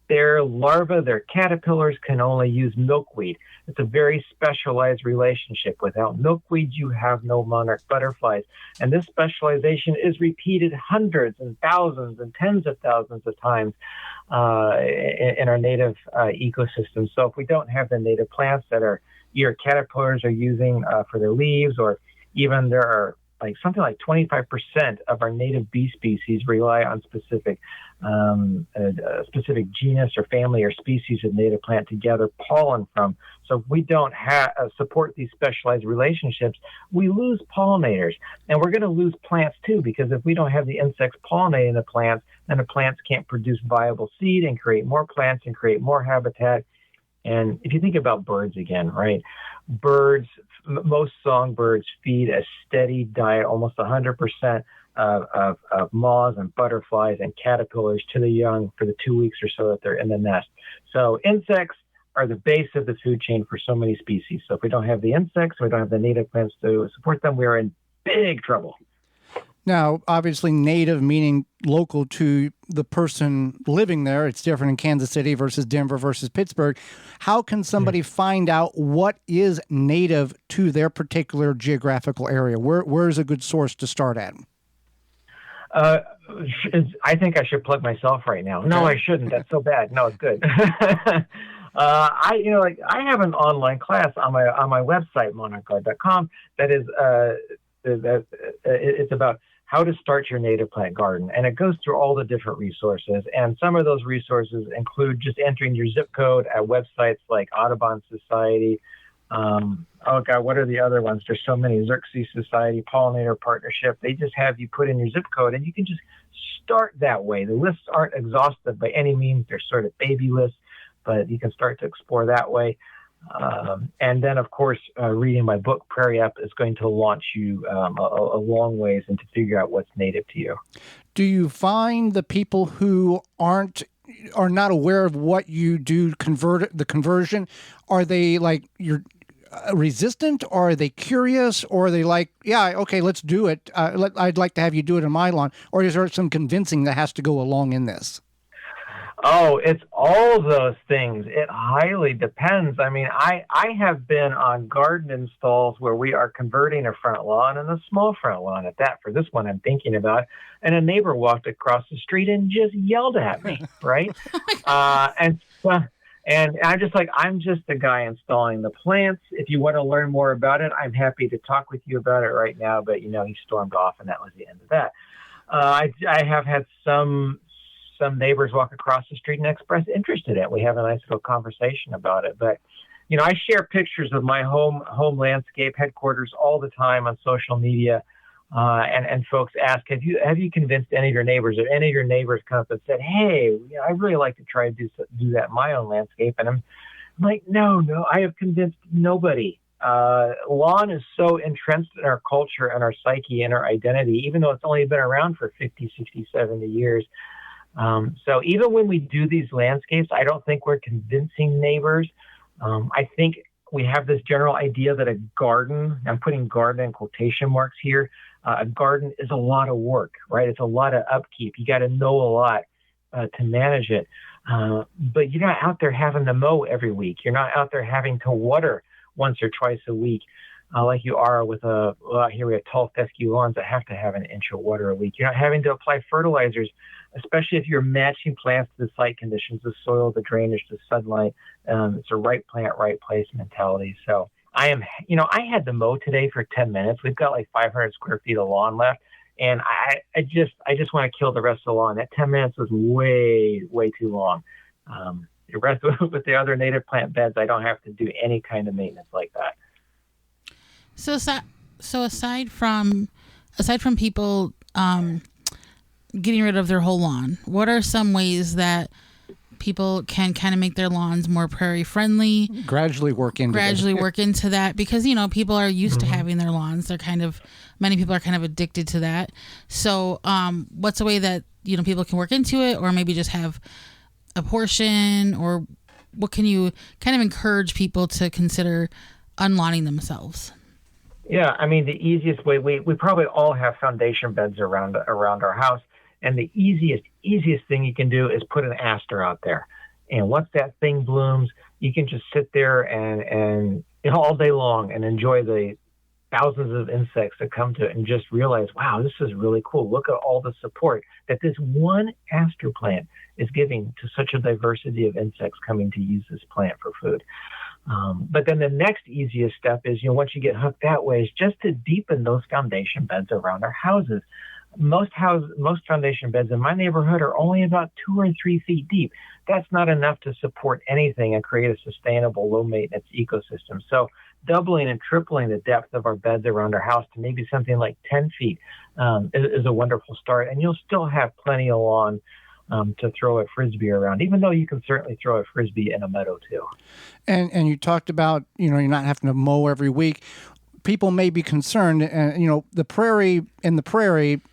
[SPEAKER 7] Their larvae, their caterpillars, can only use milkweed. It's a very specialized relationship. Without milkweed, you have no monarch butterflies. And this specialization is repeated hundreds and thousands and tens of thousands of times in our native ecosystem. So if we don't have the native plants that our caterpillars are using for their leaves, or even there are something like 25% of our native bee species rely on specific genus or family or species of native plant to gather pollen from. So if we don't support these specialized relationships, we lose pollinators. And we're going to lose plants too, because if we don't have the insects pollinating the plants, then the plants can't produce viable seed and create more plants and create more habitat. And if you think about birds again, right? Birds, most songbirds feed a steady diet, almost 100% of moths and butterflies and caterpillars to the young for the 2 weeks or so that they're in the nest. So insects are the base of the food chain for so many species. So if we don't have the insects, we don't have the native plants to support them, we are in big trouble.
[SPEAKER 2] Now, obviously, native meaning local to the person living there. It's different in Kansas City versus Denver versus Pittsburgh. How can somebody find out what is native to their particular geographical area? Where's a good source to start at?
[SPEAKER 7] I think I should plug myself right now. Okay. No, I shouldn't. That's so bad. No, it's good. I have an online class on my website, monarchgarden.com. That is, it's about how to start your native plant garden. And it goes through all the different resources. And some of those resources include just entering your zip code at websites like Audubon Society. What are the other ones? There's so many. Xerxes Society, Pollinator Partnership. They just have you put in your zip code and you can just start that way. The lists aren't exhaustive by any means. They're sort of baby lists, but you can start to explore that way. And then, of course, reading my book, Prairie Up, is going to launch you a long ways into figure out what's native to you.
[SPEAKER 2] Do you find the people who are not aware of what you do, the conversion, are they like you're resistant, or are they curious, or are they like, yeah, okay, let's do it. I'd like to have you do it in my lawn, or is there some convincing that has to go along in this?
[SPEAKER 7] Oh, it's all those things. It highly depends. I mean, I have been on garden installs where we are converting a front lawn and a small front lawn at that. For this one I'm thinking about. And a neighbor walked across the street and just yelled at me, right? And I'm just like, I'm just the guy installing the plants. If you want to learn more about it, I'm happy to talk with you about it right now. But, he stormed off, and that was the end of that. I have had some neighbors walk across the street and express interest in it. We have a nice little conversation about it. But, I share pictures of my home landscape headquarters all the time on social media. And folks ask, have you convinced any of your neighbors, or any of your neighbors come up and said, hey, I'd really like to try to do that in my own landscape? And I'm like, no, I have convinced nobody. Lawn is so entrenched in our culture and our psyche and our identity, even though it's only been around for 50, 60, 70 years. So even when we do these landscapes, I don't think we're convincing neighbors. I think we have this general idea that a garden, I'm putting garden in quotation marks here, a garden is a lot of work, right? It's a lot of upkeep. You got to know a lot to manage it. But you're not out there having to mow every week. You're not out there having to water once or twice a week. Like you are with here we have tall fescue lawns that have to have an inch of water a week. You're not having to apply fertilizers, especially if you're matching plants to the site conditions, the soil, the drainage, the sunlight. It's a right plant, right place mentality. So I had to mow today for 10 minutes. We've got like 500 square feet of lawn left. And I just want to kill the rest of the lawn. That 10 minutes was way, way too long. The rest with the other native plant beds, I don't have to do any kind of maintenance like that.
[SPEAKER 4] So aside from people getting rid of their whole lawn, what are some ways that people can kind of make their lawns more prairie friendly?
[SPEAKER 2] Gradually work into
[SPEAKER 4] that, because people are used to having their lawns. Many people are kind of addicted to that. So what's a way that people can work into it, or maybe just have a portion, or what can you kind of encourage people to consider unlawning themselves?
[SPEAKER 7] Yeah, I mean, the easiest way, we probably all have foundation beds around our house, and the easiest thing you can do is put an aster out there. And once that thing blooms, you can just sit there and all day long and enjoy the thousands of insects that come to it, and just realize, wow, this is really cool. Look at all the support that this one aster plant is giving to such a diversity of insects coming to use this plant for food. But then the next easiest step is, once you get hooked that way, is just to deepen those foundation beds around our houses. Most foundation beds in my neighborhood are only about 2 or 3 feet deep. That's not enough to support anything and create a sustainable, low-maintenance ecosystem. So doubling and tripling the depth of our beds around our house to maybe something like 10 feet is a wonderful start. And you'll still have plenty of lawn to throw a Frisbee around, even though you can certainly throw a Frisbee in a meadow too. And
[SPEAKER 2] you talked about, you're not having to mow every week. People may be concerned, and in the prairie,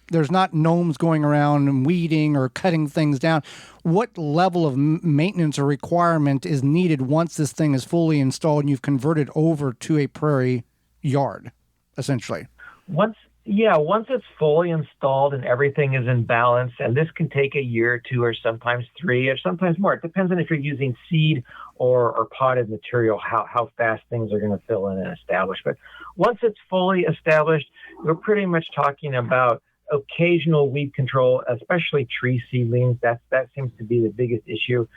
[SPEAKER 2] there's not gnomes going around and weeding or cutting things down. What level of maintenance or requirement is needed once this thing is fully installed and you've converted over to a prairie yard, essentially? Once it's fully installed and everything is in balance, and this can take a year or 2 or sometimes 3 or sometimes more. It depends on if you're using seed or potted material, how fast things are going to fill in and establish. But once it's fully established, we're pretty much talking about occasional weed control, especially tree seedlings. That seems to be the biggest issue.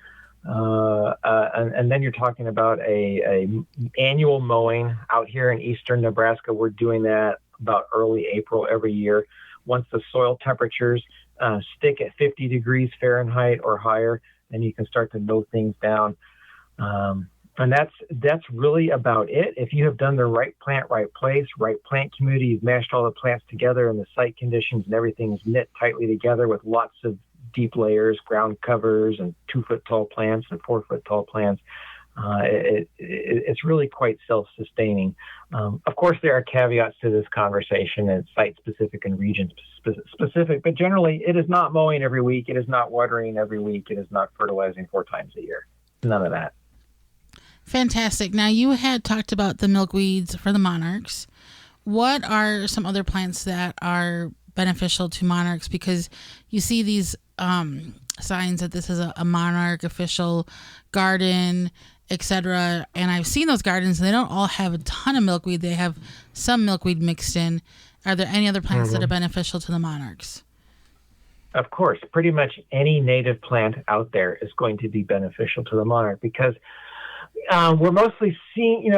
[SPEAKER 2] And then you're talking about a annual mowing. Out here in eastern Nebraska, we're doing that about early April every year. Once the soil temperatures stick at 50 degrees Fahrenheit or higher, then you can start to mow things down. And that's really about it. If you have done the right plant, right place, right plant community, you've mashed all the plants together and the site conditions and everything is knit tightly together with lots of deep layers, ground covers, and 2-foot tall plants and 4-foot tall plants, it's really quite self-sustaining. Of course, there are caveats to this conversation, and site-specific and region-specific, but generally, it is not mowing every week. It is not watering every week. It is not fertilizing 4 times a year. None of that.
[SPEAKER 4] Fantastic. Now, you had talked about the milkweeds for the monarchs. What are some other plants that are beneficial to monarchs? Because you see these signs that this is a monarch official garden, etc. And I've seen those gardens, and they don't all have a ton of milkweed. They have some milkweed mixed in. Are there any other plants that are beneficial to the monarchs?
[SPEAKER 7] Of course, pretty much any native plant out there is going to be beneficial to the monarch, because we're mostly seeing,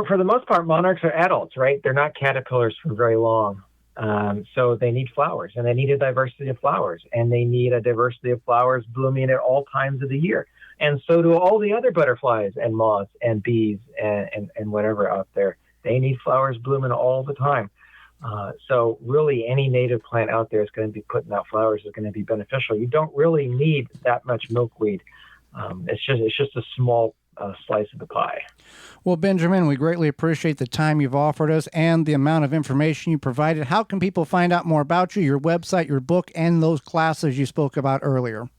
[SPEAKER 7] for the most part, monarchs are adults, right? They're not caterpillars for very long. So they need flowers, and they need a diversity of flowers, and they need a diversity of flowers blooming at all times of the year. And so do all the other butterflies and moths and bees and whatever out there. They need flowers blooming all the time. So really any native plant out there is going to be putting out flowers is going to be beneficial. You don't really need that much milkweed. It's just a small slice of the pie.
[SPEAKER 2] Well, Benjamin, we greatly appreciate the time you've offered us and the amount of information you provided. How can people find out more about you, your website, your book, and those classes you spoke about earlier?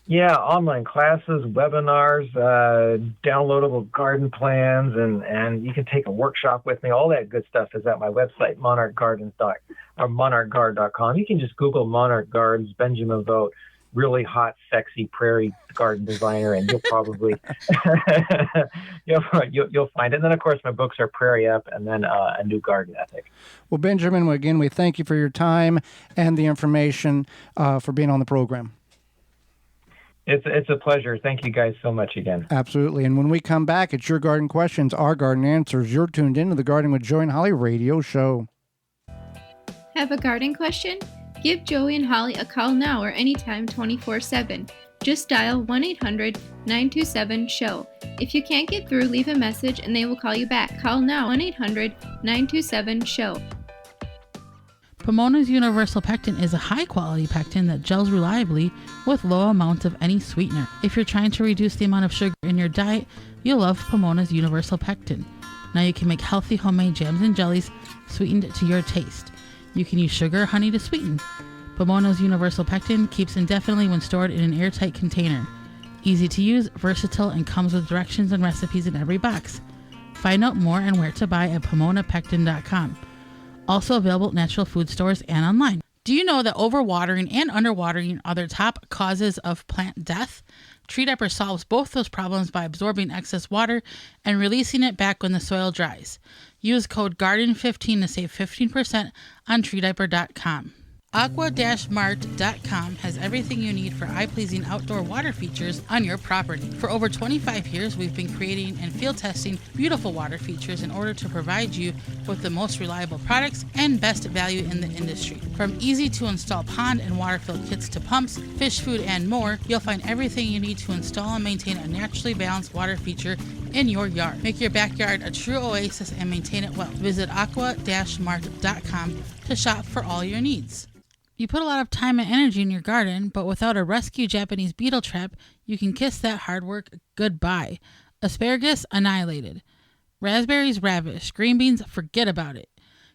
[SPEAKER 7] Yeah, online classes, webinars, downloadable garden plans, and you can take a workshop with me. All that good stuff is at my website, monarchgard.com. You can just Google Monarch Gardens, Benjamin Vogt, really hot, sexy prairie garden designer, and you'll probably you'll find it. And then, of course, my books are Prairie Up and then A New Garden Ethic.
[SPEAKER 2] Well, Benjamin, again, we thank you for your time and the information for being on the program.
[SPEAKER 7] It's a pleasure. Thank you guys so much again.
[SPEAKER 2] Absolutely. And when we come back, it's Your Garden Questions, Our Garden Answers. You're tuned into the Gardening with Joey and Holly radio show.
[SPEAKER 3] Have a garden question? Give Joey and Holly a call now or anytime 24/7. Just dial 1-800-927-SHOW. If you can't get through, leave a message and they will call you back. Call now 1-800-927-SHOW.
[SPEAKER 4] Pomona's Universal Pectin is a high-quality pectin that gels reliably with low amounts of any sweetener. If you're trying to reduce the amount of sugar in your diet, you'll love Pomona's Universal Pectin. Now you can make healthy homemade jams and jellies sweetened to your taste. You can use sugar or honey to sweeten. Pomona's Universal Pectin keeps indefinitely when stored in an airtight container. Easy to use, versatile, and comes with directions and recipes in every box. Find out more and where to buy at PomonaPectin.com. Also available at natural food stores and online. Do you know that overwatering and underwatering are the top causes of plant death? Tree Diaper solves both those problems by absorbing excess water and releasing it back when the soil dries. Use code GARDEN15 to save 15% on treediaper.com. Aqua-Mart.com has everything you need for eye-pleasing outdoor water features on your property. For over 25 years, we've been creating and field testing beautiful water features in order to provide you with the most reliable products and best value in the industry. From easy-to-install pond and water-filled kits to pumps, fish food, and more, you'll find everything you need to install and maintain a naturally balanced water feature in your yard. Make your backyard a true oasis and maintain it well. Visit aqua-mart.com to shop for all your needs. You put a lot of time and energy in your garden, but without a rescue Japanese beetle trap, you can kiss that hard work goodbye. Asparagus annihilated. Raspberries ravished. Green beans, forget about it.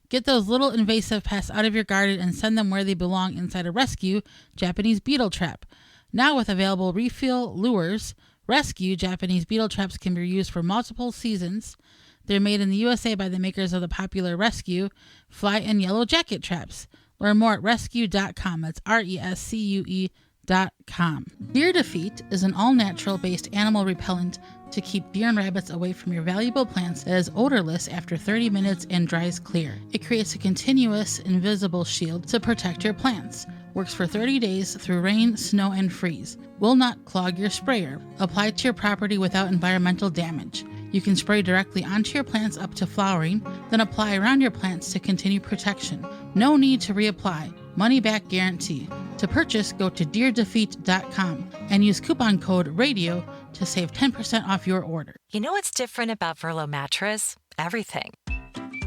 [SPEAKER 4] Get those little invasive pests out of your garden and send them where they belong inside a rescue Japanese beetle trap. Now with available refill lures, rescue Japanese beetle traps can be used for multiple seasons. They're made in the USA by the makers of the popular Rescue, Fly, and Yellow Jacket traps. Learn more at rescue.com. That's RESCUE.com. Deer Defeat is an all-natural based animal repellent to keep deer and rabbits away from your valuable plants that is odorless after 30 minutes and dries clear. It creates a continuous, invisible shield to protect your plants. Works for 30 days through rain, snow, and freeze. Will not clog your sprayer. Apply to your property without environmental damage. You can spray directly onto your plants up to flowering, then apply around your plants to continue protection. No need to reapply. Money back guarantee. To purchase, go to deerdefeat.com and use coupon code RADIO to save 10% off your order.
[SPEAKER 8] You know what's different about Verlo mattress? Everything.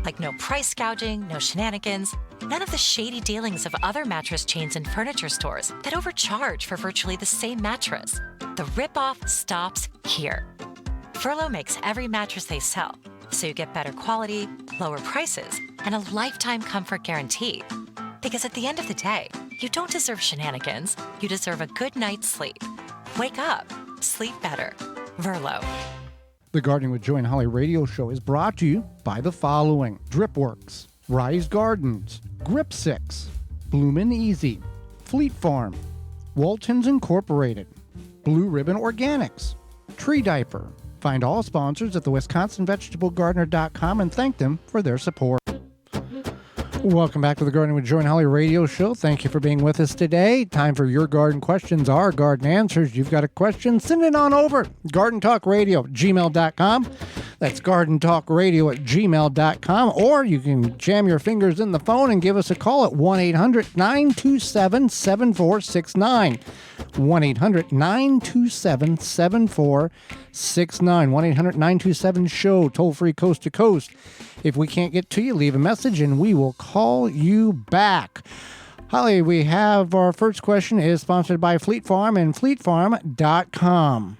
[SPEAKER 8] Like no price gouging, no shenanigans, none of the shady dealings of other mattress chains and furniture stores that overcharge for virtually the same mattress. The ripoff stops here. Verlo makes every mattress they sell, so you get better quality, lower prices, and a lifetime comfort guarantee. Because at the end of the day, you don't deserve shenanigans, you deserve a good night's sleep. Wake up, sleep better. Verlo.
[SPEAKER 2] The Gardening with Joy and Holly radio show is brought to you by the following: Dripworks, Rise Gardens, Grip 6, Bloomin' Easy, Fleet Farm, Waltons Incorporated, Blue Ribbon Organics, Tree Diaper. Find all sponsors at the WisconsinVegetableGardener.com and thank them for their support. Welcome back to the Gardening with Joy and Holly radio show. Thank you for being with us today. Time for your garden questions, our garden answers. You've got a question, send it on over. GardenTalkRadio@gmail.com. That's GardenTalkRadio@gmail.com. Or you can jam your fingers in the phone and give us a call at 1-800-927-7469. 1-800-927-7469. 1-800-927-SHOW, toll free coast to coast. If we can't get to you, leave a message and we will call you back. Holly, we have our first question is sponsored by Fleet Farm and fleetfarm.com.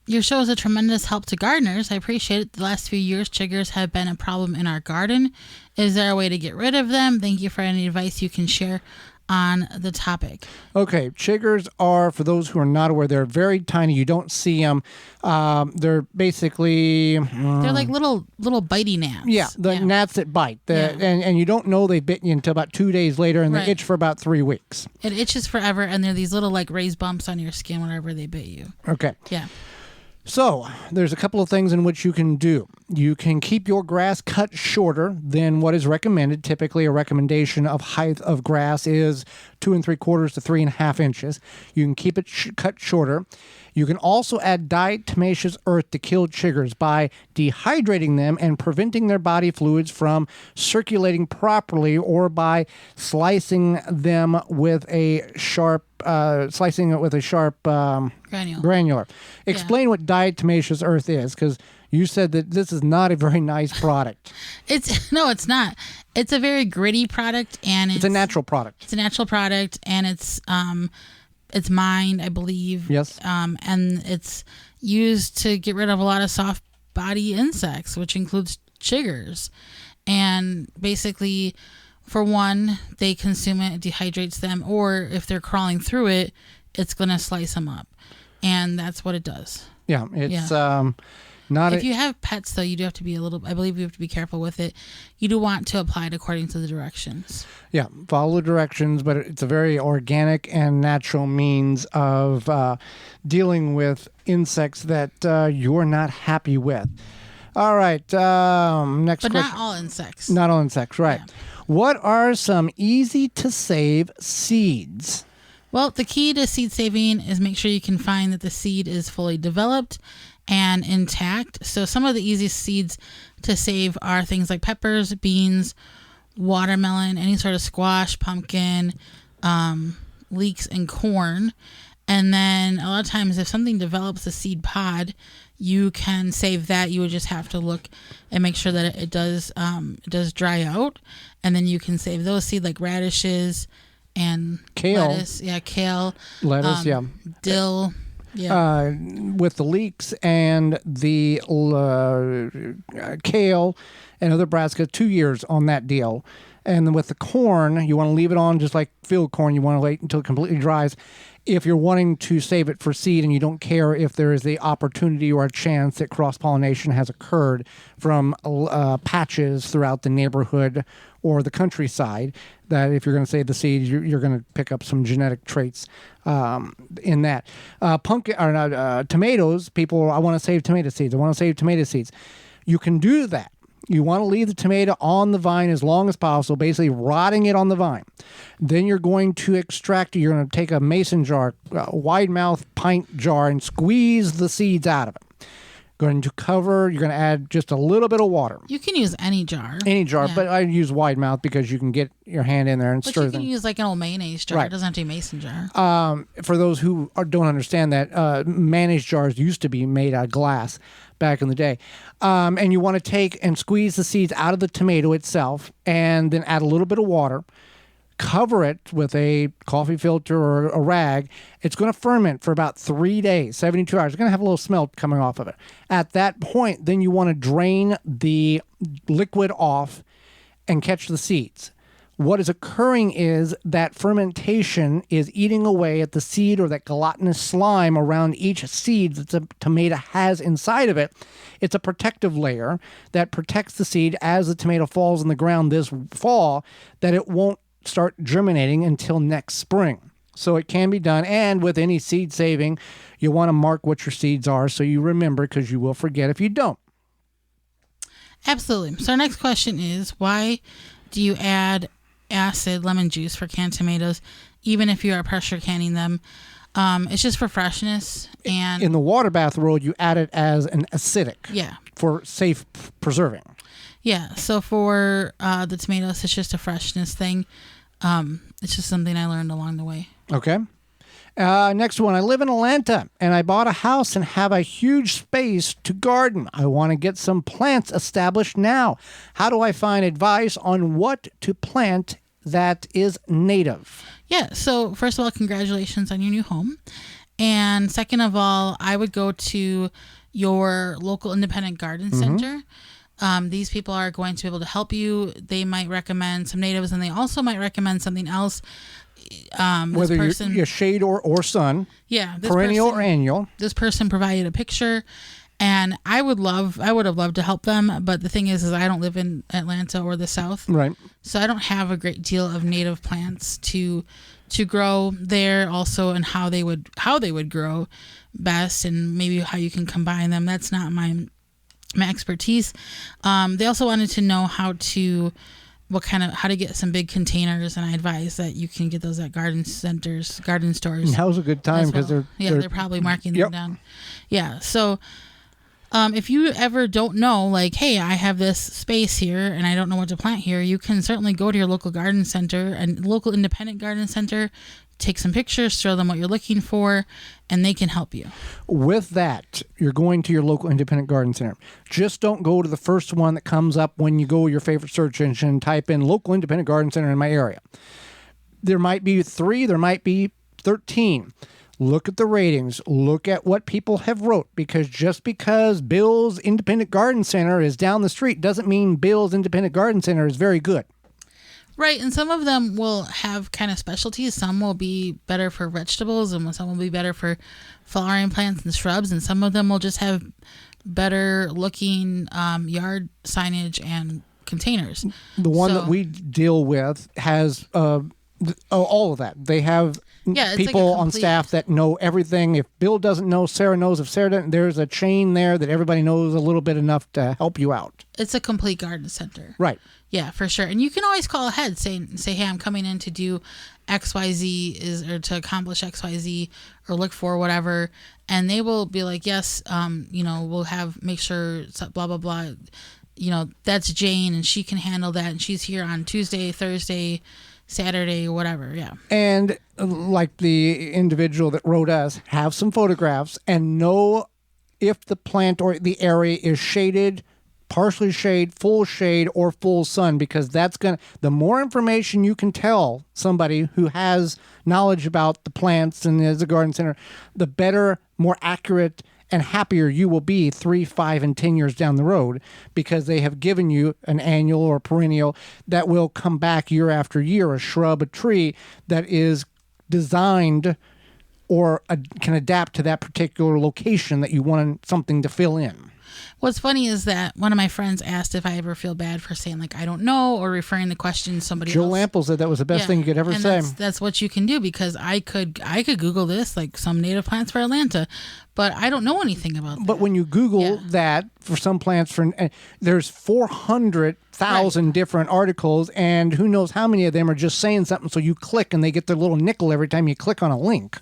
[SPEAKER 4] Your show is a tremendous help to gardeners. I appreciate it. The last few years, chiggers have been a problem in our garden. Is there a way to get rid of them? Thank you for any advice you can share on the topic.
[SPEAKER 2] Okay, chiggers are, for those who are not aware, they're very tiny. You don't see them. They're basically...
[SPEAKER 4] they're like little bitey gnats.
[SPEAKER 2] Yeah, gnats that bite. And you don't know they bit you until about 2 days later, and they itch for about 3 weeks.
[SPEAKER 4] It itches forever, and they're these little like raised bumps on your skin whenever they bit you.
[SPEAKER 2] Okay.
[SPEAKER 4] Yeah.
[SPEAKER 2] So there's a couple of things in which you can do. You can keep your grass cut shorter than what is recommended. Typically, a recommendation of height of grass is 2 3/4 to 3.5 inches. You can keep it cut shorter. You can also add diatomaceous earth to kill chiggers by dehydrating them and preventing their body fluids from circulating properly, or by slicing them with a sharp granular. Explain what diatomaceous earth is, because you said that this is not a very nice product.
[SPEAKER 4] It's not. It's a very gritty product, and it's a
[SPEAKER 2] natural product.
[SPEAKER 4] It's a natural product, and it's mined, I believe.
[SPEAKER 2] Yes.
[SPEAKER 4] And it's used to get rid of a lot of soft body insects, which includes chiggers. And basically, for one, they consume it, it dehydrates them, or if they're crawling through it, it's going to slice them up. And that's what it does.
[SPEAKER 2] Yeah, it's
[SPEAKER 4] not... If you have pets, though, you do have to be I believe you have to be careful with it. You do want to apply it according to the directions.
[SPEAKER 2] Yeah, follow the directions, but it's a very organic and natural means of dealing with insects that you're not happy with. All right. Next
[SPEAKER 4] But
[SPEAKER 2] question.
[SPEAKER 4] not all insects.
[SPEAKER 2] Not all insects, right.
[SPEAKER 4] Yeah.
[SPEAKER 2] What are some easy to save seeds?
[SPEAKER 4] Well, the key to seed saving is make sure you can find that the seed is fully developed and intact. So some of the easiest seeds to save are things like peppers, beans, watermelon, any sort of squash, pumpkin, leeks, and corn. And then a lot of times if something develops a seed pod, you can save that. You would just have to look and make sure that it does dry out. And then you can save those seeds like radishes and
[SPEAKER 2] Kale.
[SPEAKER 4] lettuce. Yeah, kale.
[SPEAKER 2] Lettuce,
[SPEAKER 4] Dill. Yeah.
[SPEAKER 2] With the leeks and the kale and other brassicas, 2 years on that deal. And then with the corn, you want to leave it on just like field corn. You want to wait until it completely dries. If you're wanting to save it for seed and you don't care if there is the opportunity or a chance that cross-pollination has occurred from patches throughout the neighborhood or the countryside, that if you're going to save the seeds, you're going to pick up some genetic traits in that. Tomatoes, people, I want to save tomato seeds. I want to save tomato seeds. You can do that. You want to leave the tomato on the vine as long as possible, basically rotting it on the vine. Then you're going to extract it. You're going to take a mason jar, a wide mouth pint jar, and squeeze the seeds out of it. Going to cover, you're going to add just a little bit of water.
[SPEAKER 4] You can use any jar.
[SPEAKER 2] Any jar,
[SPEAKER 4] Yeah.
[SPEAKER 2] but I use wide mouth because you can get your hand in there and
[SPEAKER 4] But
[SPEAKER 2] stir
[SPEAKER 4] you can
[SPEAKER 2] them.
[SPEAKER 4] use like an old mayonnaise jar.
[SPEAKER 2] Right.
[SPEAKER 4] It doesn't have to be a mason jar.
[SPEAKER 2] For those who don't understand that, mayonnaise jars used to be made out of glass back in the day. And you want to take and squeeze the seeds out of the tomato itself and then add a little bit of water. Cover it with a coffee filter or a rag. It's going to ferment for about 3 days, 72 hours. It's going to have a little smell coming off of it. At that point, then you want to drain the liquid off and catch the seeds. What is occurring is that fermentation is eating away at the seed or that gelatinous slime around each seed that the tomato has inside of it. It's a protective layer that protects the seed as the tomato falls in the ground this fall, that it won't start germinating until next spring. So it can be done. And with any seed saving, you want to mark what your seeds are so you remember, because you will forget if you don't.
[SPEAKER 4] Absolutely. So our next question is, why do you add acid lemon juice for canned tomatoes, even if you are pressure canning them? It's just for freshness. And
[SPEAKER 2] in the water bath world, you add it as an acidic.
[SPEAKER 4] Yeah.
[SPEAKER 2] For safe preserving.
[SPEAKER 4] Yeah. So for the tomatoes, it's just a freshness thing. It's just something I learned along the way.
[SPEAKER 2] Okay. Next one. I live in Atlanta and I bought a house and have a huge space to garden. I want to get some plants established now. How do I find advice on what to plant that is native?
[SPEAKER 4] Yeah. So first of all, congratulations on your new home. And second of all, I would go to your local independent garden center. These people are going to be able to help you. They might recommend some natives, and they also might recommend something else.
[SPEAKER 2] Whether you're shade or sun,
[SPEAKER 4] yeah,
[SPEAKER 2] perennial or annual.
[SPEAKER 4] This person provided a picture, and I would have loved to help them. But the thing is I don't live in Atlanta or the South,
[SPEAKER 2] right?
[SPEAKER 4] So I don't have a great deal of native plants to grow there. Also, and how they would grow best, and maybe how you can combine them. That's not my expertise. They also wanted to know how to get some big containers, and I advise that you can get those at garden centers, garden stores.
[SPEAKER 2] Now's a good time because
[SPEAKER 4] they're probably marking them down. Yeah. So if you ever don't know, like, hey, I have this space here and I don't know what to plant here, you can certainly go to your local garden center and local independent garden center, take some pictures, show them what you're looking for, and they can help you.
[SPEAKER 2] With that, you're going to your local independent garden center. Just don't go to the first one that comes up when you go to your favorite search engine and type in local independent garden center in my area. There might be 3, there might be 13. Look at the ratings. Look at what people have wrote, because just because Bill's Independent Garden Center is down the street doesn't mean Bill's Independent Garden Center is very good.
[SPEAKER 4] Right, and some of them will have kind of specialties. Some will be better for vegetables, and some will be better for flowering plants and shrubs, and some of them will just have better looking yard signage and containers.
[SPEAKER 2] The one that we deal with has All of that. They have
[SPEAKER 4] it's
[SPEAKER 2] people
[SPEAKER 4] like a
[SPEAKER 2] on staff that know everything. If Bill doesn't know, Sarah knows. If Sarah doesn't, there's a chain there that everybody knows a little bit enough to help you out.
[SPEAKER 4] It's a complete garden center.
[SPEAKER 2] Right.
[SPEAKER 4] Yeah, for sure. And you can always call ahead, say, hey, I'm coming in to do XYZ or to accomplish XYZ or look for whatever. And they will be like, yes, we'll make sure blah, blah, blah. That's Jane and she can handle that. And she's here on Tuesday, Thursday, Saturday, whatever. Yeah.
[SPEAKER 2] And like the individual that wrote us, have some photographs and know if the plant or the area is shaded, partially shade, full shade, or full sun, because the more information you can tell somebody who has knowledge about the plants and is a garden center, the better, more accurate, and happier you will be 3, 5, and 10 years down the road, because they have given you an annual or perennial that will come back year after year, a shrub, a tree that is designed or can adapt to that particular location that you want something to fill in.
[SPEAKER 4] What's funny is that one of my friends asked if I ever feel bad for saying, like, I don't know, or referring the question to somebody
[SPEAKER 2] Joe
[SPEAKER 4] else.
[SPEAKER 2] Lampel said that was the best thing you could ever say.
[SPEAKER 4] That's what you can do, because I could Google this, like some native plants for Atlanta, but I don't know anything about that.
[SPEAKER 2] But when you Google that for some plants, there's 400,000 different articles, and who knows how many of them are just saying something, so you click and they get their little nickel every time you click on a link.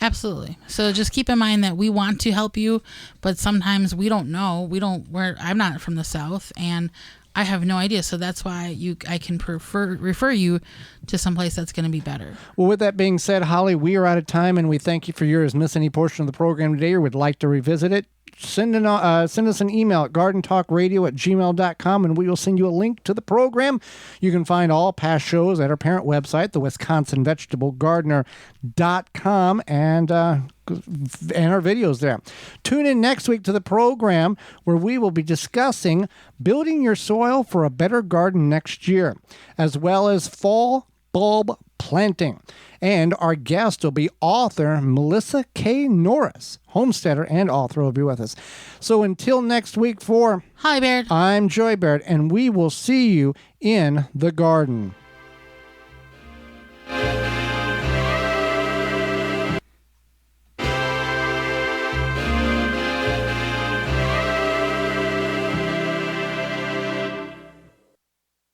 [SPEAKER 4] Absolutely. So just keep in mind that we want to help you, but sometimes we don't know. I'm not from the South, and I have no idea. So that's why I can refer you to someplace that's going to be better.
[SPEAKER 2] Well, with that being said, Holly, we are out of time, and we thank you for yours. Miss any portion of the program today or would like to revisit it, send us an email at gardentalkradio@gmail.com, and we will send you a link to the program. You can find all past shows at our parent website, the WisconsinVegetableGardener.com, and our videos there. Tune in next week to the program where we will be discussing building your soil for a better garden next year, as well as fall bulb planting. And our guest will be author Melissa K. Norris, homesteader and author, will be with us. So until next week, for
[SPEAKER 4] Holly Baird,
[SPEAKER 2] I'm Joy Baird, and we will see you in the garden.